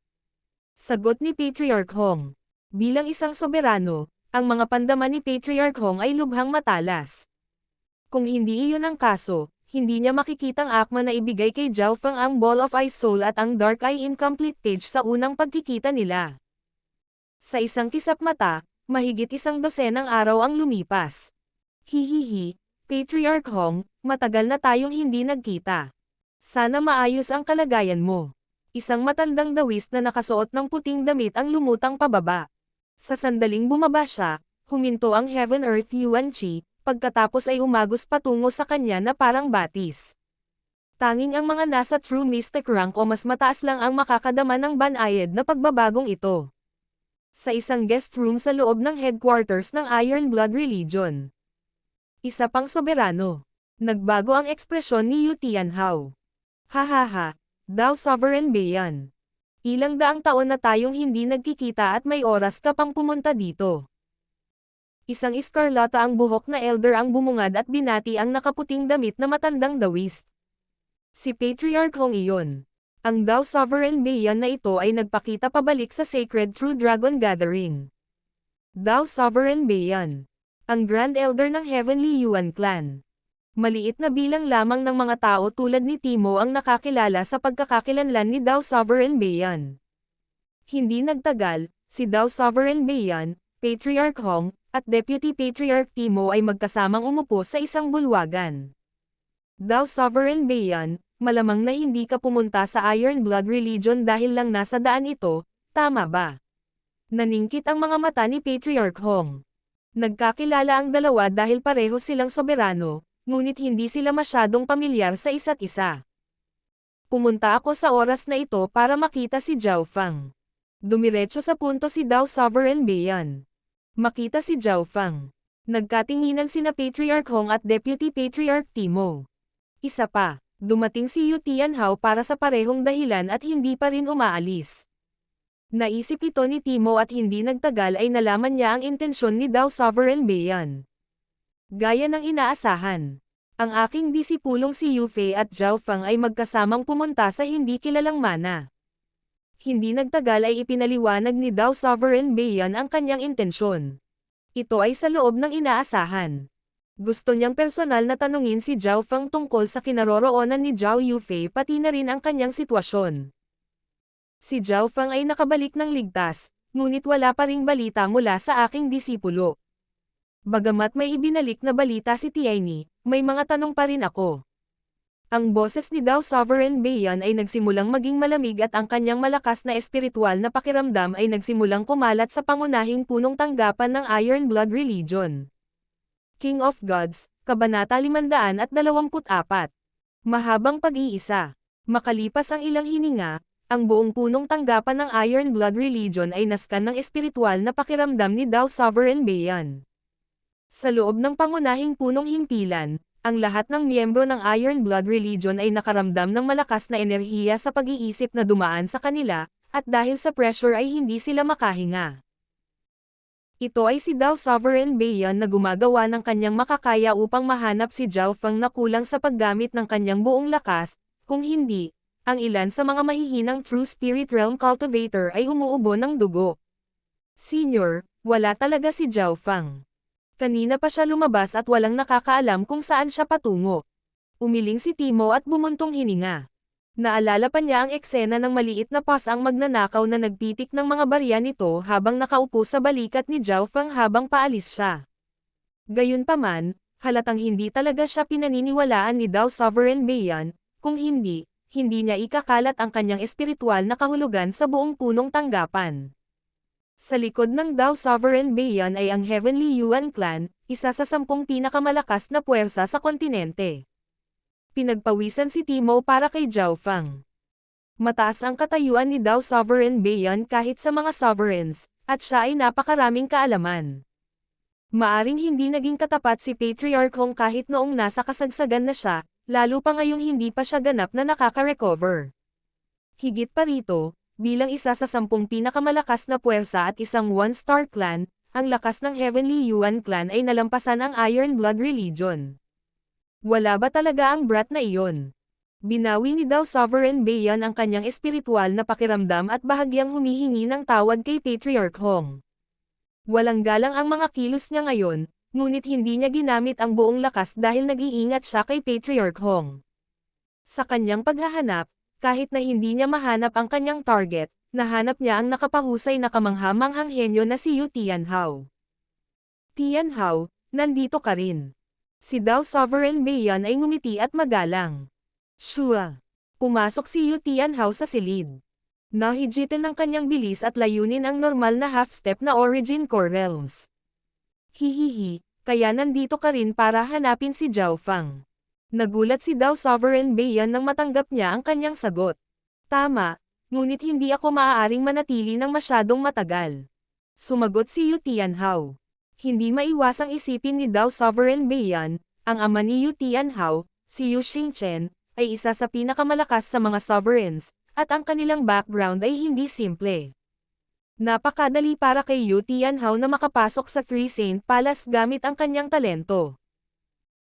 S1: Sagot ni Patriarch Hong. Bilang isang soberano, ang mga pandaman ni Patriarch Hong ay lubhang matalas. Kung hindi iyon ang kaso, hindi niya makikitang akma na ibigay kay Zhao Feng ang Ball of Ice Soul at ang Dark Eye Incomplete page sa unang pagkikita nila. Sa isang kisap mata, mahigit 100 araw ang lumipas. Hihihi, Patriarch Hong, matagal na tayong hindi nagkita. Sana maayos ang kalagayan mo. Isang matandang dawis na nakasuot ng puting damit ang lumutang pababa. Sa sandaling bumaba siya, huminto ang Heaven Earth Yuan Qi, pagkatapos ay umagos patungo sa kanya na parang batis. Tanging ang mga nasa True Mystic rank o mas mataas lang ang makakadama ng banayad na pagbabagong ito. Sa isang guest room sa loob ng headquarters ng Iron Blood Religion. Isa pang soberano. Nagbago ang ekspresyon ni Yu Tianhao. Hahaha, Dao Sovereign Beiyan. Ilang daang taon na tayong hindi nagkikita at may oras ka pang pumunta dito. Isang iskarlata ang buhok na elder ang bumungad at binati ang nakaputing damit na matandang dawis. Si Patriarch Hong iyon. Ang Dao Sovereign Beiyan na ito ay nagpakita pabalik sa Sacred True Dragon Gathering. Dao Sovereign Beiyan. Ang Grand Elder ng Heavenly Yuan Clan. Maliit na bilang lamang ng mga tao tulad ni Timo ang nakakilala sa pagkakakilanlan ni Dao Sovereign Beiyan. Hindi nagtagal, si Dao Sovereign Beiyan, Patriarch Hong, at Deputy Patriarch Timo ay magkasamang umupo sa isang bulwagan. Dao Sovereign Beiyan, malamang na hindi ka pumunta sa Iron Blood Religion dahil lang nasa daan ito, tama ba? Naningkit ang mga mata ni Patriarch Hong. Nagkakilala ang dalawa dahil pareho silang soberano, ngunit hindi sila masyadong pamilyar sa isa't isa. Pumunta ako sa oras na ito para makita si Zhao Feng. Dumiretso sa punto si Dao Sovereign Beiyan. Makita si Zhao Feng. Nagkatinginan sina Patriarch Hong at Deputy Patriarch Timo. Isa pa, dumating si Yu Tianhao para sa parehong dahilan at hindi pa rin umaalis. Naisip ito ni Timo at hindi nagtagal ay nalaman niya ang intensyon ni Dao Sovereign Beiyan. Gaya ng inaasahan. Ang aking disipulong si Yu Fei at Zhao Feng ay magkasamang pumunta sa hindi kilalang mana. Hindi nagtagal ay ipinaliwanag ni Dao Sovereign Beiyan ang kanyang intensyon. Ito ay sa loob ng inaasahan. Gusto niyang personal na tanungin si Zhao Feng tungkol sa kinaroroonan ni Zhao Yufei pati na rin ang kanyang sitwasyon. Si Zhao Feng ay nakabalik ng ligtas, ngunit wala pa ring balita mula sa aking disipulo. Bagamat may ibinalik na balita si Tianyi, may mga tanong pa rin ako. Ang boses ni Dao Sovereign Beiyan ay nagsimulang maging malamig at ang kanyang malakas na espiritual na pakiramdam ay nagsimulang kumalat sa pangunahing punong tanggapan ng Iron Blood Religion. King of Gods, Kabanata 524. Mahabang pag-iisa. Makalipas ang ilang hininga, ang buong punong tanggapan ng Iron Blood Religion ay naskan ng espiritual na pakiramdam ni Dao Sovereign Beiyan. Sa loob ng pangunahing punong himpilan, ang lahat ng miyembro ng Iron Blood Religion ay nakaramdam ng malakas na enerhiya sa pag-iisip na dumaan sa kanila, at dahil sa pressure ay hindi sila makahinga. Ito ay si Dao Sovereign Beiyan na gumagawa ng kanyang makakaya upang mahanap si Zhao Feng na kulang sa paggamit ng kanyang buong lakas, kung hindi, ang ilan sa mga mahihinang True Spirit Realm Cultivator ay umuubo ng dugo. Senior, wala talaga si Zhao Feng. Kanina pa siya lumabas at walang nakakaalam kung saan siya patungo. Umiling si Timo at bumuntong hininga. Naalala pa niya ang eksena ng maliit na pas ang magnanakaw na nagpitik ng mga barya nito habang nakaupo sa balikat ni Zhao Feng habang paalis siya. Gayunpaman, halatang hindi talaga siya pinaniniwalaan ni Dao Sovereign Beiyan, kung hindi niya ikakalat ang kanyang espiritual na kahulugan sa buong punong tanggapan. Sa likod ng Dao Sovereign Beiyan ay ang Heavenly Yuan Clan, isa sa 10 pinakamalakas na puwersa sa kontinente. Pinagpawisan si Timo para kay Zhao Feng. Mataas ang katayuan ni Dao Sovereign Beiyan kahit sa mga sovereigns, at siya ay napakaraming kaalaman. Maaring hindi naging katapat si Patriarch Hong kahit noong nasa kasagsagan na siya, lalo pa ngayong hindi pa siya ganap na nakaka-recover. Higit pa rito, bilang isa sa 10 pinakamalakas na puwersa at isang one-star clan, ang lakas ng Heavenly Yuan clan ay nalampasan ang Iron Blood religion. Wala ba talaga ang brat na iyon? Binawi ni Dao Sovereign Beiyan ang kanyang espiritual na pakiramdam at bahagyang humihingi ng tawad kay Patriarch Hong. Walang galang ang mga kilos niya ngayon, ngunit hindi niya ginamit ang buong lakas dahil nag-iingat siya kay Patriarch Hong. Sa kanyang paghahanap, kahit na hindi niya mahanap ang kanyang target, nahanap niya ang nakapahusay na kamangha-manghang henyo na si Yu Tianhao. Tianhao, nandito ka rin. Si Dao Sovereign Beiyan ay ngumiti at magalang. Shua. Pumasok si Yu Tianhao sa silid. Nahigitan ng kanyang bilis at layunin ang normal na half-step na Origin Core Realms. Hihihi, kaya nandito ka rin para hanapin si Zhao Fang. Nagulat si Dao Sovereign Beiyan nang matanggap niya ang kanyang sagot. Tama, ngunit hindi ako maaaring manatili ng masyadong matagal. Sumagot si Yu Tianhao. Hindi maiwasang isipin ni Dao Sovereign Beiyan, ang ama ni Yu Tianhao, si Yu Xingchen, ay isa sa pinakamalakas sa mga sovereigns, at ang kanilang background ay hindi simple. Napakadali para kay Yu Tianhao na makapasok sa Three Saint Palace gamit ang kanyang talento.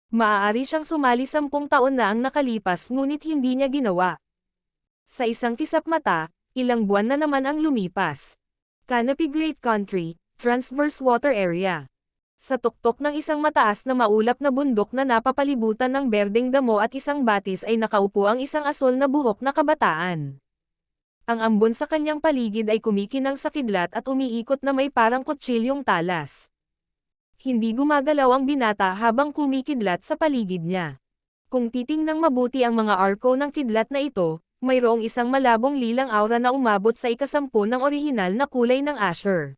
S1: Maaari siyang sumali 10 taon na ang nakalipas ngunit hindi niya ginawa. Sa isang kisap mata, ilang buwan na naman ang lumipas. Canopy Great Country, Transverse Water Area. Sa tuktok ng isang mataas na maulap na bundok na napapalibutan ng berdeng damo at isang batis ay nakaupo ang isang asol na buhok na kabataan. Ang ambon sa kanyang paligid ay kumikinang sa kidlat at umiikot na may parang kutsilyong talas. Hindi gumagalaw ang binata habang kumikidlat sa paligid niya. Kung titingnang mabuti ang mga arko ng kidlat na ito, mayroong isang malabong lilang aura na umabot sa 10 ng orihinal na kulay ng Asher.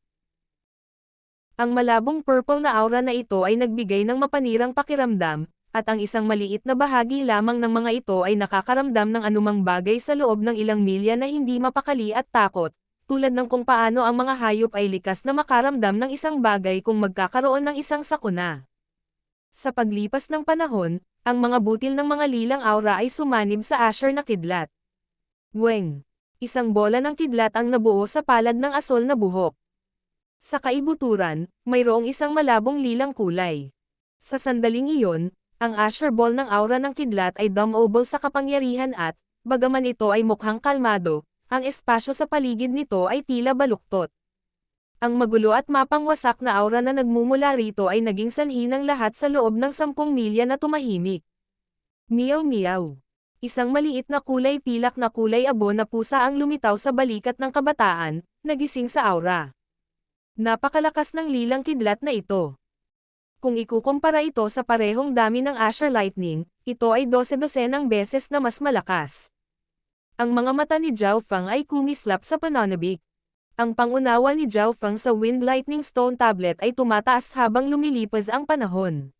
S1: Ang malabong purple na aura na ito ay nagbigay ng mapanirang pakiramdam, at ang isang maliit na bahagi lamang ng mga ito ay nakakaramdam ng anumang bagay sa loob ng ilang milya na hindi mapakali at takot, tulad ng kung paano ang mga hayop ay likas na makaramdam ng isang bagay kung magkakaroon ng isang sakuna. Sa paglipas ng panahon, ang mga butil ng mga lilang aura ay sumanib sa Asher na kidlat. Weng! Isang bola ng kidlat ang nabuo sa palad ng asol na buhok. Sa kaibuturan, mayroong isang malabong lilang kulay. Sa sandaling iyon, ang Asher ball ng aura ng kidlat ay dumobol sa kapangyarihan at, bagaman ito ay mukhang kalmado, ang espasyo sa paligid nito ay tila baluktot. Ang magulo at mapangwasak na aura na nagmumula rito ay naging sanhi ng lahat sa loob ng 10 milya na tumahimik. Meow meow. Isang maliit na kulay pilak na kulay abo na pusa ang lumitaw sa balikat ng kabataan, nagising sa aura. Napakalakas ng lilang kidlat na ito. Kung ikukumpara ito sa parehong dami ng Asher Lightning, ito ay 12-dosenang beses na mas malakas. Ang mga mata ni Zhao Fang ay kumislap sa pananabik. Ang pangunawa ni Zhao Fang sa Wind Lightning Stone Tablet ay tumataas habang lumilipas ang panahon.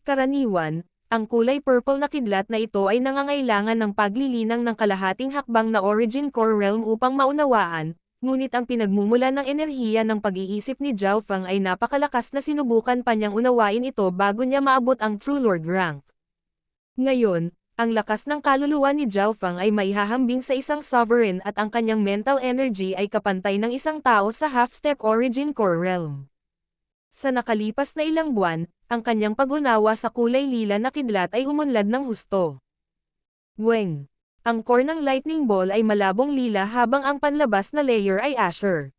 S1: Karaniwan, ang kulay purple na kidlat na ito ay nangangailangan ng paglilinang ng kalahating hakbang na Origin Core Realm upang maunawaan, ngunit ang pinagmumula ng enerhiya ng pag-iisip ni Zhao Fang ay napakalakas na sinubukan pa niyang unawain ito bago niya maabot ang True Lord rank. Ngayon, ang lakas ng kaluluwa ni Zhao Fang ay maihahambing sa isang sovereign at ang kanyang mental energy ay kapantay ng isang tao sa half-step Origin Core Realm. Sa nakalipas na ilang buwan, ang kanyang pag-unawa sa kulay lila na kidlat ay umunlad ng husto. Weng! Ang core ng lightning ball ay malabong lila habang ang panlabas na layer ay Asher.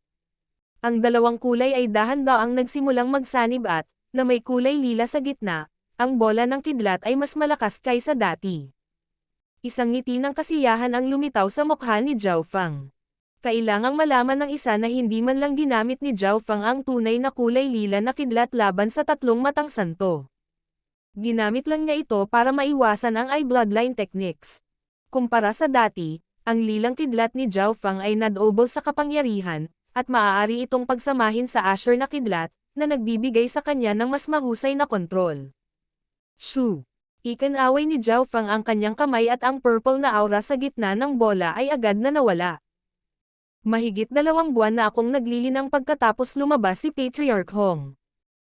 S1: Ang dalawang kulay ay dahan-daang nagsimulang magsanib at, na may kulay lila sa gitna, ang bola ng kidlat ay mas malakas kaysa dati. Isang ngiti ng kasiyahan ang lumitaw sa mukha ni Zhao Fang. Kailangang malaman ng isa na hindi man lang ginamit ni Zhao Fang ang tunay na kulay lila na kidlat laban sa 3 matang santo. Ginamit lang niya ito para maiwasan ang eye bloodline techniques. Kumpara sa dati, ang lilang kidlat ni Zhao Fang ay nadobol sa kapangyarihan, at maaari itong pagsamahin sa Asher na kidlat, na nagbibigay sa kanya ng mas mahusay na kontrol. Shoo! Ikinaway ni Zhao Fang ang kanyang kamay at ang purple na aura sa gitna ng bola ay agad na nawala. Mahigit 2 buwan na akong naglilinang pagkatapos lumabas si Patriarch Hong.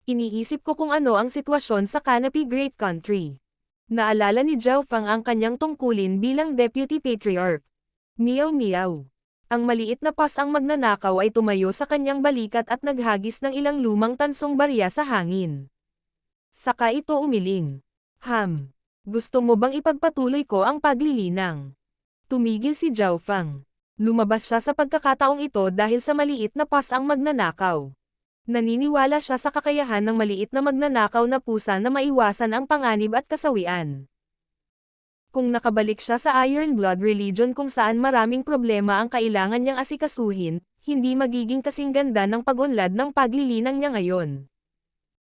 S1: Iniisip ko kung ano ang sitwasyon sa Canopy Great Country. Naalala ni Zhao Fang ang kanyang tungkulin bilang Deputy Patriarch. Meow meow. Ang maliit na pas ang magnanakaw ay tumayo sa kanyang balikat at naghagis ng ilang lumang tansong barya sa hangin. Saka ito umiling. Gusto mo bang ipagpatuloy ko ang paglilinang? Tumigil si Zhao Fang. Lumabas siya sa pagkakataong ito dahil sa maliit na pas ang magnanakaw. Naniniwala siya sa kakayahan ng maliit na magnanakaw na pusa na maiwasan ang panganib at kasawian. Kung nakabalik siya sa Iron Blood religion kung saan maraming problema ang kailangan niyang asikasuhin, hindi magiging kasing ganda ng pag-unlad ng paglilinang niya ngayon.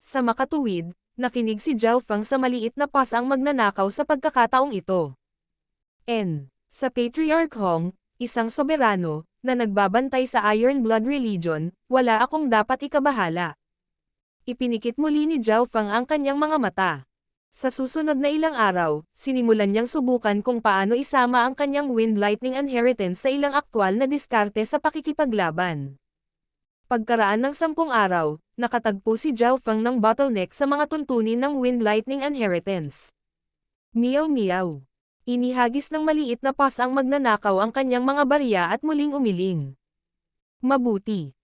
S1: Sa makatuwid, nakinig si Zhao Fang sa maliit na pas ang magnanakaw sa pagkakataong ito. Sa Patriarch Hong, isang soberano, na nagbabantay sa Iron Blood religion, wala akong dapat ikabahala. Ipinikit muli ni Zhao Fang ang kanyang mga mata. Sa susunod na ilang araw, sinimulan niyang subukan kung paano isama ang kanyang Wind Lightning Inheritance sa ilang aktwal na diskarte sa pakikipaglaban. Pagkaraan ng 10 araw, nakatagpo si Zhao Fang ng bottleneck sa mga tuntunin ng Wind Lightning Inheritance. Meow meow. Inihagis ng maliit na pas ang magnanakaw ang kanyang mga barya at muling umiling. Mabuti.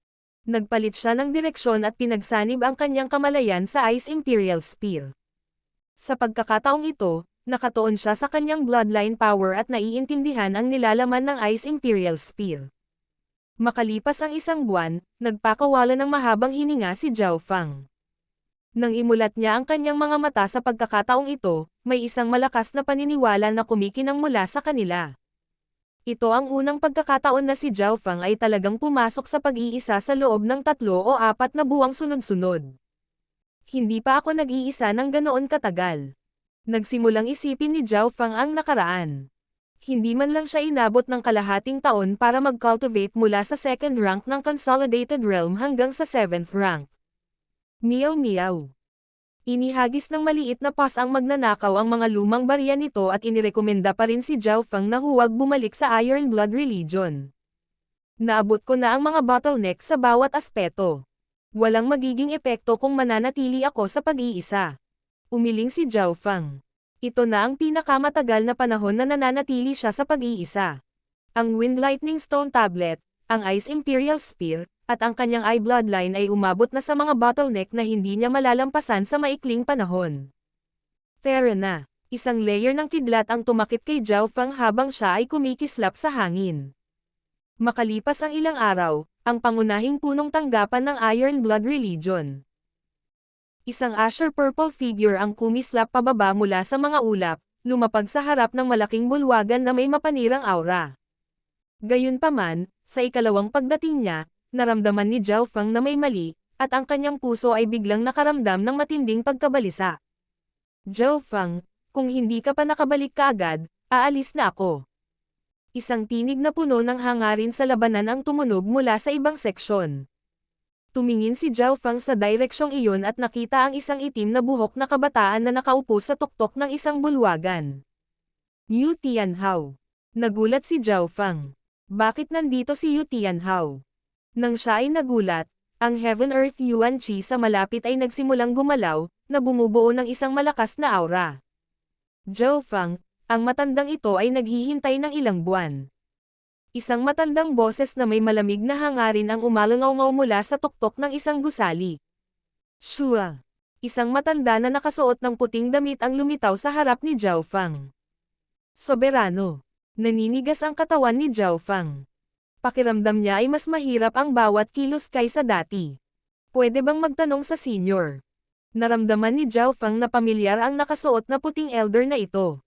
S1: Nagpalit siya ng direksyon at pinagsanib ang kanyang kamalayan sa Ice Imperial Spear. Sa pagkakataong ito, nakatuon siya sa kanyang bloodline power at naiintindihan ang nilalaman ng Ice Imperial Spear. Makalipas ang 1 buwan, nagpakawala ng mahabang hininga si Zhao Fang. Nang imulat niya ang kanyang mga mata sa pagkakataong ito, may isang malakas na paniniwala na kumikinang mula sa kanila. Ito ang unang pagkakataon na si Zhao Fang ay talagang pumasok sa pag-iisa sa loob ng 3 o 4 na buwang sunod-sunod. Hindi pa ako nag-iisa ng ganoon katagal. Nagsimulang isipin ni Zhao Fang ang nakaraan. Hindi man lang siya inabot ng kalahating taon para mag-cultivate mula sa 2nd rank ng Consolidated Realm hanggang sa 7th rank. Meow meow. Inihagis ng maliit na pas ang magnanakaw ang mga lumang barya nito at inirekomenda pa rin si Zhao Fang na huwag bumalik sa Iron Blood religion. Naabot ko na ang mga bottleneck sa bawat aspeto. Walang magiging epekto kung mananatili ako sa pag-iisa. Umiling si Zhao Fang. Ito na ang pinakamatagal na panahon na nananatili siya sa pag-iisa. Ang Wind Lightning Stone Tablet, ang Ice Imperial Spear, at ang kanyang Eye Bloodline ay umabot na sa mga bottleneck na hindi niya malalampasan sa maikling panahon. Tara na, isang layer ng kidlat ang tumakip kay Zhao Fang habang siya ay kumikislap sa hangin. Makalipas ang ilang araw, ang pangunahing punong tanggapan ng Iron Blood religion. Isang azure purple figure ang kumislap pababa mula sa mga ulap, lumapag sa harap ng malaking bulwagan na may mapanirang aura. Gayunpaman, sa ikalawang pagdating niya, naramdaman ni Zhao Fang na may mali, at ang kanyang puso ay biglang nakaramdam ng matinding pagkabalisa. Zhao Fang, kung hindi ka pa nakabalik kaagad, aalis na ako. Isang tinig na puno ng hangarin sa labanan ang tumunog mula sa ibang seksyon. Tumingin si Zhao Fang sa direksyong iyon at nakita ang isang itim na buhok na kabataan na nakaupo sa tuktok ng isang bulwagan. Yu Tianhao. Nagulat si Zhao Fang. Bakit nandito si Yu Tianhao? Nang siya ay nagulat, ang Heaven Earth Yuan Qi sa malapit ay nagsimulang gumalaw, na bumubuo ng isang malakas na aura. Zhao Fang, ang matandang ito ay naghihintay ng ilang buwan. Isang matandang boses na may malamig na hangarin ang umalangaw-ngaw mula sa tuktok ng isang gusali. Shua. Isang matanda na nakasuot ng puting damit ang lumitaw sa harap ni Zhao Fang. Soberano. Naninigas ang katawan ni Zhao Fang. Pakiramdam niya ay mas mahirap ang bawat kilos kaysa dati. Pwede bang magtanong sa senior? Naramdaman ni Zhao Fang na pamilyar ang nakasuot na puting elder na ito.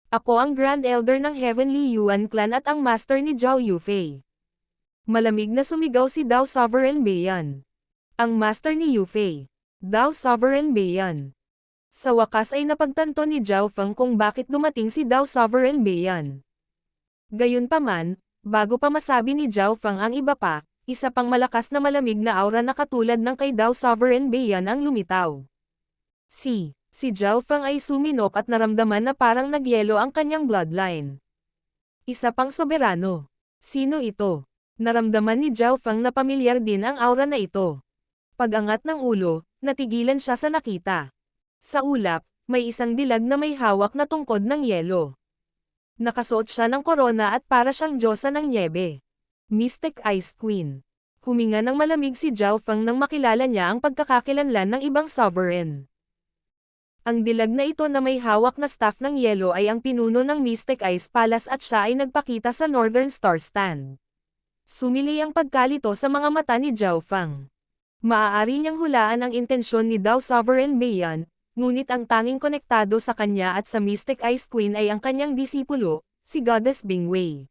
S1: Ako ang Grand Elder ng Heavenly Yuan Clan at ang Master ni Zhao Yufei. Malamig na sumigaw si Dao Sovereign Beiyan. Ang Master ni Yufei. Dao Sovereign Beiyan. Sa wakas ay napagtanto ni Zhao Fang kung bakit dumating si Dao Sovereign Beiyan. Gayunpaman, bago pa masabi ni Zhao Fang ang iba pa, isa pang malakas na malamig na aura na katulad ng kay Dao Sovereign Beiyan ang lumitaw. Si Zhao Fang ay suminok at naramdaman na parang nagyelo ang kanyang bloodline. Isa pang soberano. Sino ito? Naramdaman ni Zhao Fang na pamilyar din ang aura na ito. Pag-angat ng ulo, natigilan siya sa nakita. Sa ulap, may isang dilag na may hawak na tungkod ng yelo. Nakasuot siya ng korona at para siyang diyosa ng nyebe. Mystic Ice Queen. Huminga ng malamig si Zhao Feng nang makilala niya ang pagkakakilanlan ng ibang sovereign. Ang dilag na ito na may hawak na staff ng yelo ay ang pinuno ng Mystic Ice Palace at siya ay nagpakita sa Northern Star Stand. Sumili ang pagkalito sa mga mata ni Zhao Feng. Maaari niyang hulaan ang intensyon ni Dao Sovereign Beiyan, ngunit ang tanging konektado sa kanya at sa Mystic Ice Queen ay ang kanyang disipulo, si Goddess Bingwei.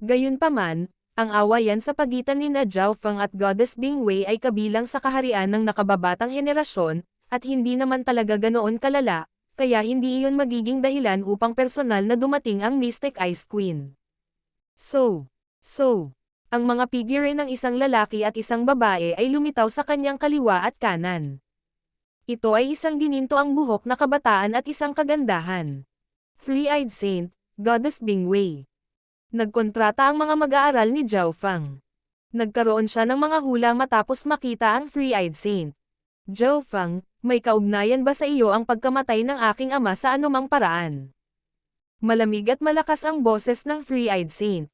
S1: Gayunpaman, ang awayan sa pagitan ni Zhao Feng at Goddess Bingwei ay kabilang sa kaharian ng nakababatang henerasyon, at hindi naman talaga ganoon kalala, kaya hindi iyon magiging dahilan upang personal na dumating ang Mystic Ice Queen. So, ang mga figure ng isang lalaki at isang babae ay lumitaw sa kanyang kaliwa at kanan. Ito ay isang gininto ang buhok na kabataan at isang kagandahan. Three-eyed Saint, Goddess Bingwei. Nagkontrata ang mga mag-aaral ni Zhao Feng. Nagkaroon siya ng mga hula matapos makita ang Three-eyed Saint. Zhao Feng, may kaugnayan ba sa iyo ang pagkamatay ng aking ama sa anumang paraan? Malamig at malakas ang boses ng Three-eyed Saint.